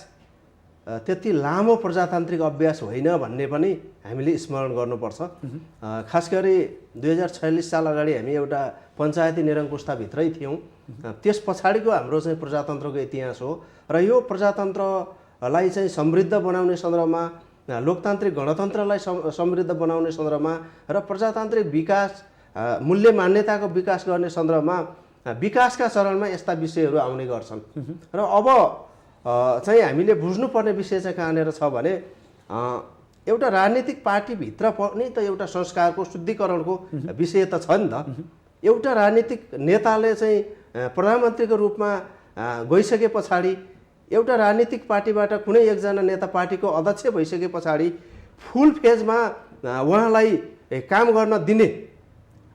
त्यति लामो प्रजातान्त्रिक अभ्यास होइन भन्ने पनि हामीले स्मरण गर्नुपर्छ। खास गरी 2046 साल अगाडि हामी एउटा पञ्चायती निरङ्कुशताभित्रै थियौँ। त्यस पछाडिको हाम्रो चाहिँ प्रजातन्त्रको इतिहास हो र यो प्रजातन्त्रलाई चाहिँ समृद्ध बनाउने सन्दर्भमा, लोकतान्त्रिक गणतन्त्रलाई समृद्ध बनाउने सन्दर्भमा र प्रजातान्त्रिक विकास, मूल्य मान्यताको विकास गर्ने सन्दर्भमा विकासका चरणमा यस्ता विषयहरू आउने गर्छन्। र अब चाहिँ हामीले बुझ्नुपर्ने विषय चाहिँ कहाँनिर छ भने एउटा राजनीतिक पार्टीभित्र पनि त एउटा संस्कारको शुद्धिकरणको विषय त छ नि त। एउटा राजनीतिक नेताले चाहिँ प्रधानमन्त्रीको रूपमा गइसके पछाडि, एउटा राजनीतिक पार्टीबाट कुनै एकजना नेता पार्टीको अध्यक्ष भइसके पछाडि फुल फेजमा उहाँलाई काम गर्न दिने,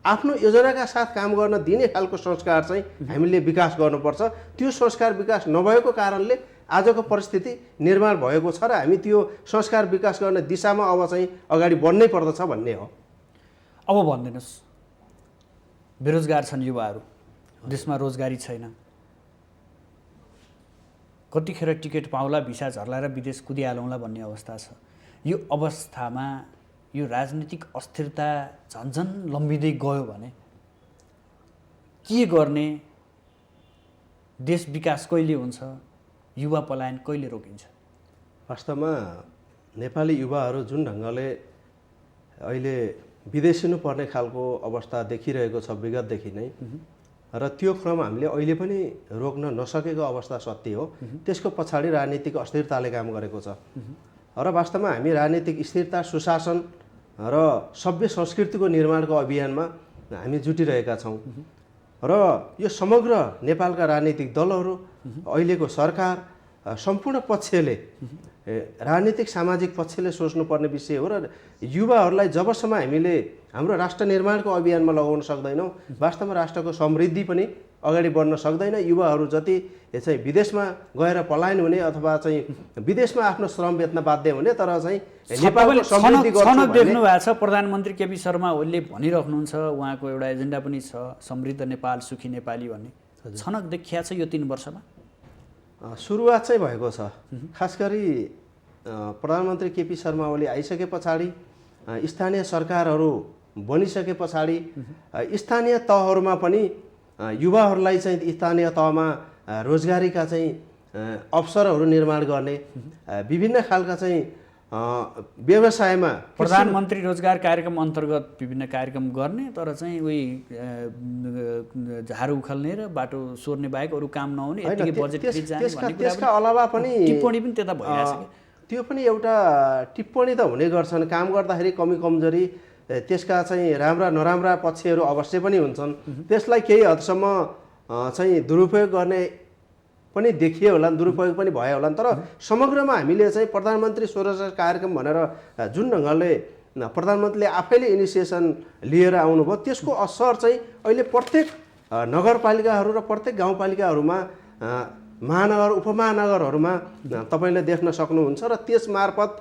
आफ्नो योजनाका साथ काम गर्न दिने खालको संस्कार चाहिँ हामीले विकास गर्नुपर्छ। त्यो संस्कार विकास नभएको कारणले आजको परिस्थिति निर्माण भएको छ र हामी त्यो संस्कार विकास गर्ने दिशामा अब चाहिँ अगाडि बढ्नै पर्दछ भन्ने हो।
अब भनिदिनुहोस्, बेरोजगार छन् युवाहरू, देशमा रोजगारी छैन, कतिखेर टिकट पाउला, भिसा झर्लाएर विदेश कुदिहालौँला भन्ने अवस्था छ। यो अवस्थामा यो राजनीतिक अस्थिरता झन्झन लम्बिँदै गयो भने के गर्ने? देश विकास कहिले हुन्छ? युवा पलायन कहिले रोकिन्छ?
वास्तवमा नेपाली युवाहरू जुन ढङ्गले अहिले विदेशिनु पर्ने खालको अवस्था देखिरहेको छ विगतदेखि नै, र त्यो क्रम हामीले अहिले पनि रोक्न नसकेको अवस्था सत्य हो। त्यसको पछाडि राजनीतिक अस्थिरताले काम गरेको छ र वास्तवमा हामी राजनीतिक स्थिरता, सुशासन र सभ्य संस्कृतिको निर्माणको अभियानमा हामी जुटिरहेका छौँ र यो समग्र नेपालका राजनीतिक दलहरू, अहिलेको सरकार, सम्पूर्ण पक्षले, राजनीतिक सामाजिक पक्षले सोच्नुपर्ने विषय हो। र युवाहरूलाई जबसम्म हामीले हाम्रो राष्ट्र निर्माणको अभियानमा लगाउन सक्दैनौँ, वास्तवमा राष्ट्रको समृद्धि पनि अगाडि बढ्न सक्दैन। युवाहरू जति चाहिँ विदेशमा गएर पलायन हुने अथवा चाहिँ विदेशमा आफ्नो श्रम बेच्न बाध्य हुने, तर चाहिँ नेपालको समृद्धि
छनक देख्नु भएको छ। प्रधानमन्त्री केपी शर्मा ओलीले भनिराख्नुहुन्छ, उहाँको एउटा एजेन्डा पनि छ समृद्ध नेपाल सुखी नेपाली भन्ने। छनक देखिया छ यो 3 वर्षमा?
सुरुवात चाहिँ भएको छ। खास गरी प्रधानमन्त्री केपी शर्मा ओली आइसके पछाडि, स्थानीय सरकारहरू बनिसके पछाडि स्थानीय तहहरूमा पनि युवाहरूलाई चाहिँ स्थानीय तहमा रोजगारीका चाहिँ अवसरहरू निर्माण गर्ने, विभिन्न खालका चाहिँ व्यवसायमा
प्रधानमन्त्री रोजगार कार्यक्रम अन्तर्गत विभिन्न कार्यक्रम गर्ने, तर चाहिँ उही झाडु उखाल्ने र बाटो सोर्ने बाहेक अरू काम नहुने, यतिकै बजेट फ्रिज जाने भन्ने कुरा
त्यसका अलावा पनि
टिप्पणी पनि त्यता भइरहेछ के?
त्यो पनि एउटा टिप्पणी त हुने गर्छन्। काम गर्दाखेरि कमी कमजोरी, त्यसका चाहिँ राम्रा नराम्रा पक्षहरू अवश्य पनि हुन्छन्। त्यसलाई केही हदसम्म चाहिँ दुरुपयोग गर्ने पनि देखिए होला, दुरुपयोग पनि भयो होला। तर समग्रमा हामीले चाहिँ प्रधानमन्त्री स्वरोजगार कार्यक्रम भनेर जुन ढङ्गले प्रधानमन्त्रीले आफैले इनिसिएसन लिएर आउनुभयो, त्यसको असर चाहिँ अहिले प्रत्येक नगरपालिकाहरू र प्रत्येक गाउँपालिकाहरूमा, महानगर उपमहानगरहरूमा तपाईँले देख्न सक्नुहुन्छ। र त्यसमार्फत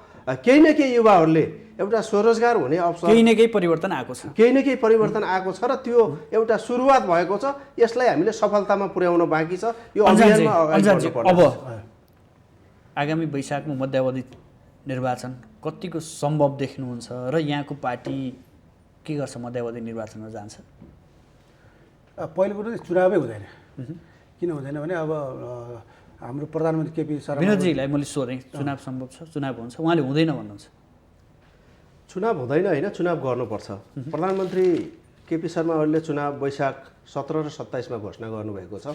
केही न केही युवाहरूले एउटा स्वरोजगार हुने अवसर,
केही न केही परिवर्तन आएको छ,
केही न केही परिवर्तन आएको छ र त्यो एउटा सुरुवात भएको छ। यसलाई हामीले सफलतामा पुर्याउन बाँकी छ। यो अभियानमा अगाडि बढ्नुपर्छ।
अब आगामी वैशाखमा मध्यावधि निर्वाचन कतिको सम्भव देख्नुहुन्छ र यहाँको पार्टी के गर्छ? मध्यावधि निर्वाचनमा जान्छ?
पहिलो कुरो चाहिँ चुनावै हुँदैन। किन हुँदैन भने अब हाम्रो प्रधानमन्त्री केपी शर्मा
विनोदजीलाई मैले सोधेँ, चुनाव सम्भव छ, चुनाव हुन्छ, उहाँले हुँदैन भन्नुहुन्छ।
चुनाव हुँदैन होइन, चुनाव गर्नुपर्छ। प्रधानमन्त्री केपी शर्मा ओलीले चुनाव वैशाख 17 र 27मा घोषणा गर्नुभएको छ।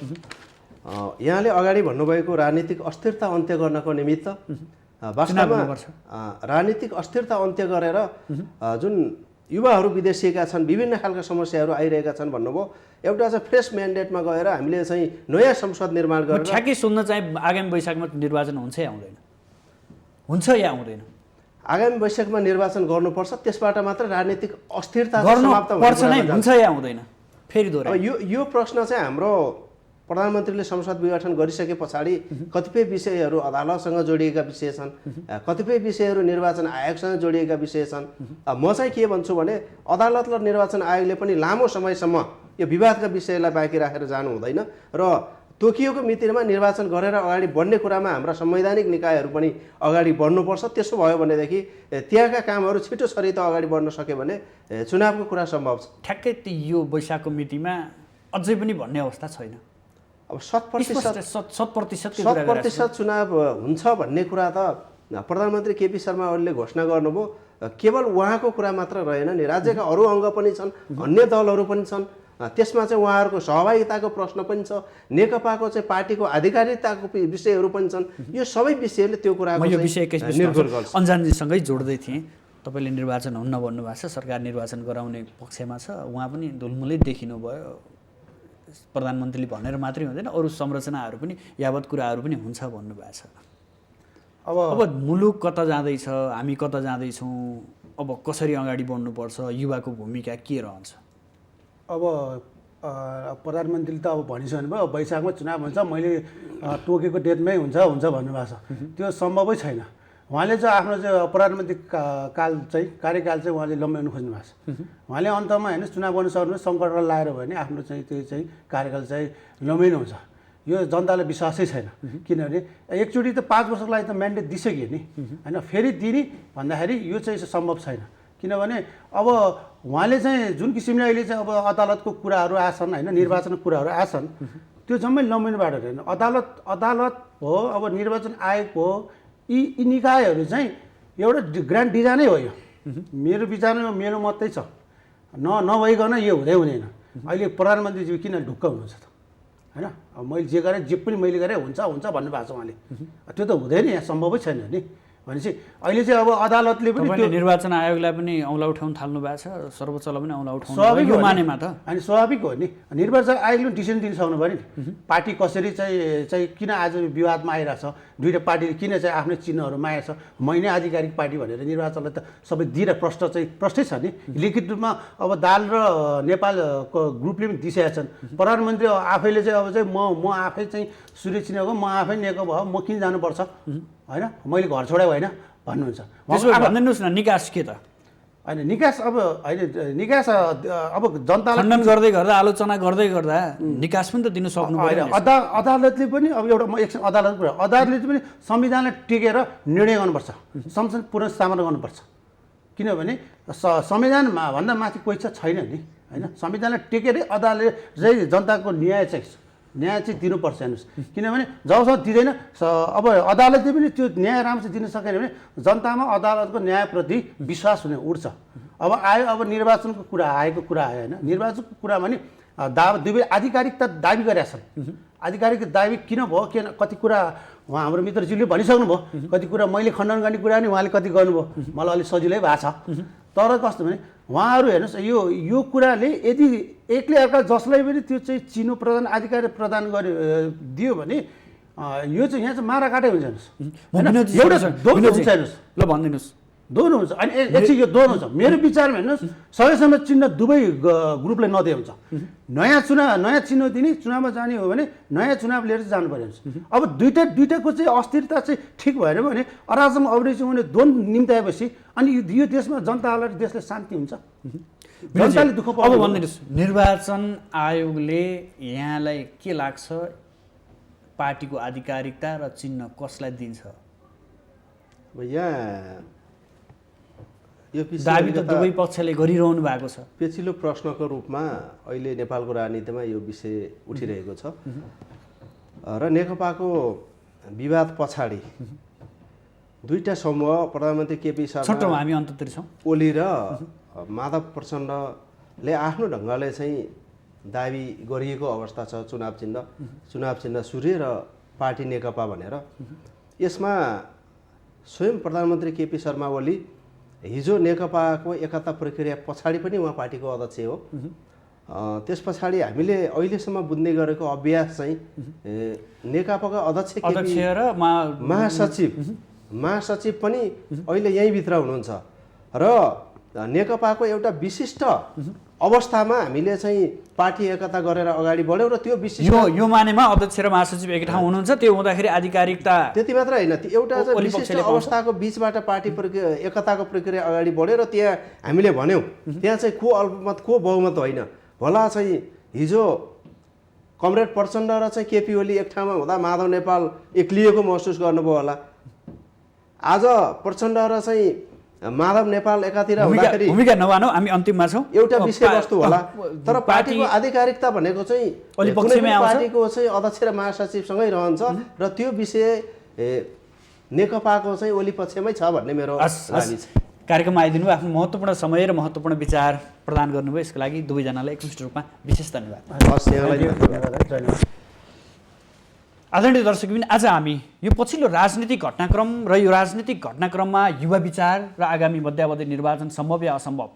यहाँले अगाडि भन्नुभएको राजनीतिक अस्थिरता अन्त्य गर्नको निमित्त वास्तवमा राजनीतिक अस्थिरता अन्त्य गरेर जुन युवाहरू विदेशिएका छन्, विभिन्न खालका समस्याहरू आइरहेका छन् भन्नुभयो, एउटा चाहिँ फ्रेस म्यान्डेटमा गएर हामीले चाहिँ नयाँ संसद निर्माण गरेर
ठ्याक्कै सुन्न चाहिँ आगामी वैशाखमा निर्वाचन हुन्छ या हुँदैन? हुन्छ या हुँदैन?
आगामी वैशाखमा निर्वाचन गर्नुपर्छ। त्यसबाट मात्र राजनीतिक अस्थिरता
समाप्त हुन्छ या हुँदैन? फेरि दोहोऱ्याउ।
यो प्रश्न चाहिँ हाम्रो प्रधानमन्त्रीले संसद विघटन गरिसके पछाडि कतिपय विषयहरू अदालतसँग जोडिएका विषय छन्, कतिपय विषयहरू निर्वाचन आयोगसँग जोडिएका विषय छन्। म चाहिँ के भन्छु भने अदालत र निर्वाचन आयोगले पनि लामो समयसम्म यो विवादका विषयलाई बाँकी राखेर जानु हुँदैन र तोकिएको मितिमा निर्वाचन गरेर अगाडि बढ्ने कुरामा हाम्रा संवैधानिक निकायहरू पनि अगाडि बढ्नुपर्छ। त्यसो भयो भनेदेखि त्यहाँका कामहरू छिटो छरितो अगाडि बढ्न सक्यो भने चुनावको कुरा सम्भव छ।
ठ्याक्कै यो वैशाखको मितिमा अझै पनि भन्ने अवस्था छैन।
अब 100% चुनाव हुन्छ भन्ने कुरा त प्रधानमन्त्री केपी शर्मा ओलीले घोषणा गर्नुभयो। केवल उहाँको कुरा मात्र रहेन नि, राज्यका अरू अङ्ग पनि छन्, अन्य दलहरू पनि छन्। त्यसमा चाहिँ उहाँहरूको सहभागिताको प्रश्न पनि छ, नेकपाको चाहिँ पार्टीको आधिकारिकताको विषयहरू पनि छन्। यो सबै विषयले त्यो कुराको
यो विषय निर्भर गर्छ। अन्जानजीसँगै जोड्दै थिएँ, तपाईँले निर्वाचन हुन्न भन्नुभएको छ, सरकार निर्वाचन गराउने पक्षमा छ, उहाँ पनि धुलमुलै देखिनुभयो। प्रधानमन्त्रीले भनेर मात्रै हुँदैन, अरू संरचनाहरू पनि यावत कुराहरू पनि हुन्छ भन्नुभएको छ। अब मुलुक कता जाँदैछ, हामी कता जाँदैछौँ, अब कसरी अगाडि बढ्नुपर्छ, युवाको भूमिका के रहन्छ?
अब प्रधानमन्त्रीले त अब भनिसक्नु भयो वैशाखमा चुनाव हुन्छ, मैले तोकेको डेटमै हुन्छ भन्नुभएको छ। त्यो सम्भवै छैन। उहाँले चाहिँ आफ्नो चाहिँ प्रधानमन्त्री कार्यकाल चाहिँ उहाँले लम्ब्याउनु खोज्नु भएको छ। उहाँले अन्तमा होइन चुनाव गर्न सक्नु सङ्कटलाई लाएर भयो भने आफ्नो चाहिँ त्यो चाहिँ कार्यकाल चाहिँ लम्ब्याउनु हुन्छ। यो जनतालाई विश्वासै छैन। किनभने एकचोटि त 5 वर्षको लागि त म्यान्डेट दिइसक्यो नि होइन, फेरि दिने भन्दाखेरि यो चाहिँ सम्भव छैन। किनभने अब उहाँले चाहिँ जुन किसिमले अहिले चाहिँ अब अदालतको कुराहरू आछन् होइन, निर्वाचनको कुराहरू आछन्, त्यो जम्मै लम्बिने बाटो होइन। अदालत हो, अब निर्वाचन आयोग हो, यी निकायहरू चाहिँ एउटा ग्रान्ड डिजाइनै हो। यो मेरो विचारमा मेरो मात्रै छ, नभइकन यो हुँदै हुँदैन। अहिले प्रधानमन्त्रीज्यू किन ढुक्क हुनुहुन्छ त होइन अब मैले जे गरेँ जे पनि मैले गरेँ हुन्छ भन्नुभएको छ उहाँले त्यो त हुँदैन यहाँ सम्भवै छैन नि भनेपछि अहिले चाहिँ अब अदालतले पनि
तपाईँले निर्वाचन आयोगलाई पनि औँला उठाउन थाल्नु भएको छ सर्वोच्चलाई पनि औँला उठाउनु
स्वाभाविक
यो
हो नि।
मानेमा त
अनि स्वाभाविक हो नि निर्वाचन आयोगले पनि डिसिसन दिन सक्नु पऱ्यो नि पार्टी कसरी चाहिँ किन आज विवादमा आइरहेछ दुईवटा पार्टीले किन चाहिँ आफ्नै चिन्हहरू मागेको छ मैले आधिकारिक पार्टी भनेर निर्वाचनलाई त सबै दिएर प्रष्टै छ नि लिखित रूपमा अब दाल र नेपालको ग्रुपले पनि दिइसकेका छन् प्रधानमन्त्री आफैले चाहिँ अब चाहिँ म आफै चाहिँ सूर्य चिनेको म आफै नेकपा हो म किन जानुपर्छ होइन मैले घर छोडे होइन भन्नुहुन्छ
त्यसो भए भनिदिनुहोस् न निकास के त
होइन निकास अब होइन निकास अब जनतालाई
खण्डन गर्दै गर्दा आलोचना गर्दै गर्दा निकास पनि त दिनु सक्नु
होइन
पर्यो
अदालतले पनि अब एउटा म एकछिन अदालतको कुरा अदालतले पनि संविधानलाई टेकेर निर्णय गर्नुपर्छ संसद पुनर्स्थापना गर्नुपर्छ किनभने संविधानमा भन्दा माथि कोही छैन नि होइन संविधानलाई टेकेरै अदालतले चाहिँ जनताको न्याय चाहिँ दिनुपर्छ हेर्नुहोस् किनभने जबसम्म दिँदैन अब अदालतले पनि त्यो न्याय राम्रोसँग दिन सकेन भने जनतामा अदालतको न्यायप्रति विश्वास हुने उठ्छ अब आयो अब निर्वाचनको कुरा आयो होइन निर्वाचनको कुरामा नि दुवै आधिकारिकता दाबी गरेका छन् आधिकारिक दाबी किन भयो कति कुरा उहाँ हाम्रो मित्रज्यूले भनिसक्नुभयो कति कुरा मैले खण्डन गर्ने कुरा नि उहाँले कति गर्नुभयो मलाई अलिक सजिलै भएको छ तर कस्तो भने उहाँहरू हेर्नुहोस् यो कुराले यदि एकले अर्का जसलाई पनि त्यो चाहिँ चिनो प्रदान अधिकार प्रदान गर्यो दियो भने यो चाहिँ यहाँ चाहिँ माराकाटै हुन्छ हेर्नुहोस् एउटा दोष हुन्छ हेर्नुहोस्
ल भनिदिनुहोस्
दोनो हुन्छ अनि एकछिन यो दोनो हुन्छ मेरो विचारमा हेर्नुहोस् सबैसँग चिन्ह दुवै ग्रुपले नदिए हुन्छ नयाँ चिन्ह दिने चुनावमा जाने हो भने नयाँ चुनाव लिएर चाहिँ जानु पर्यो हुन्छ अब दुइटाको चाहिँ अस्थिरता चाहिँ ठिक भएन भने अराजकमा अभिवृद्धि हुने द्वन्द्व निम्त्याएपछि अनि यो देशमा जनतालाई देशले शान्ति हुन्छ जनताले दुःख
अब भनिदिनुहोस् निर्वाचन आयोगले यहाँलाई के लाग्छ पार्टीको आधिकारिकता र चिन्ह कसलाई दिन्छ
अब यहाँ यो
दाबी त दुवै पक्षले गरिरहनु भएको छ
पेचिलो प्रश्नको रूपमा अहिले नेपालको राजनीतिमा यो विषय उठिरहेको छ र नेकपाको विवाद पछाडि दुईटा समूह प्रधानमन्त्री केपी शर्मा
हामी अन्ततिर छौँ
ओली र माधव प्रचण्डले आफ्नो ढङ्गले चाहिँ दाबी गरिएको अवस्था छ चुनाव चिन्ह सूर्य र पार्टी नेकपा भनेर यसमा स्वयं प्रधानमन्त्री केपी शर्मा ओली हिजो नेकपाको एकता प्रक्रिया पछाडि पनि उहाँ पार्टीको अध्यक्ष हो त्यस पछाडि हामीले अहिलेसम्म बुझ्ने गरेको अभ्यास चाहिँ नेकपाका अध्यक्ष
र
महासचिव पनि अहिले यहीँभित्र हुनुहुन्छ र नेकपाको एउटा विशिष्ट अवस्थामा हामीले चाहिँ पार्टी एकता गरेर अगाडि बढ्यौँ र त्यो विशिष्ट
यो मानेमा अध्यक्ष र महासचिव एक ठाउँ हुनुहुन्छ त्यो हुँदाखेरि आधिकारिकता
त्यति मात्र होइन एउटा चाहिँ विशिष्ट अवस्थाको बिचबाट पार्टी एकताको प्रक्रिया अगाडि बढ्यो र त्यहाँ हामीले भन्यौँ त्यहाँ चाहिँ को अल्पमत को बहुमत होइन होला चाहिँ हिजो कमरेड प्रचण्ड र चाहिँ केपी ओली एक ठाउँमा हुँदा माधव नेपाल एक्लिएको महसुस गर्नुभयो होला आज प्रचण्ड र चाहिँ माधव नेपाल एकातिर हुँदाखेरि
भूमिका नमानौ हामी अन्तिममा छौँ
एउटा विषयवस्तु होला तर पार्टीको आधिकारिकता भनेको चाहिँ पार्टीको चाहिँ अध्यक्ष र महासचिवसँगै रहन्छ र त्यो विषय नेकपाको चाहिँ ओली पक्षमै छ भन्ने मेरो दाबी छ
कार्यक्रममा आइदिनु आफ्नो महत्त्वपूर्ण समय र महत्त्वपूर्ण विचार प्रदान गर्नुभयो यसको लागि दुवैजनालाई एकमुष्ट रूपमा विशेष धन्यवाद आदरणीय दर्शकबिन आज हामी यो पछिल्लो राजनीतिक घटनाक्रम र यो राजनीतिक घटनाक्रममा युवा विचार र आगामी मध्यावधि निर्वाचन सम्भव या असम्भव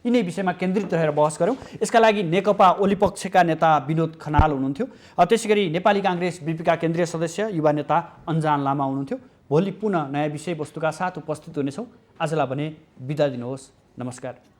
यिनै विषयमा केन्द्रित रहेर बहस गऱ्यौँ यसका लागि नेकपा ओली पक्षका नेता विनोद खनाल हुनुहुन्थ्यो त्यसै गरी नेपाली काङ्ग्रेस बीपीका केन्द्रीय सदस्य युवा नेता अन्जान लामा हुनुहुन्थ्यो भोलि पुनः नयाँ विषयवस्तुका साथ उपस्थित हुनेछौँ आजलाई भने बिदा दिनुहोस् नमस्कार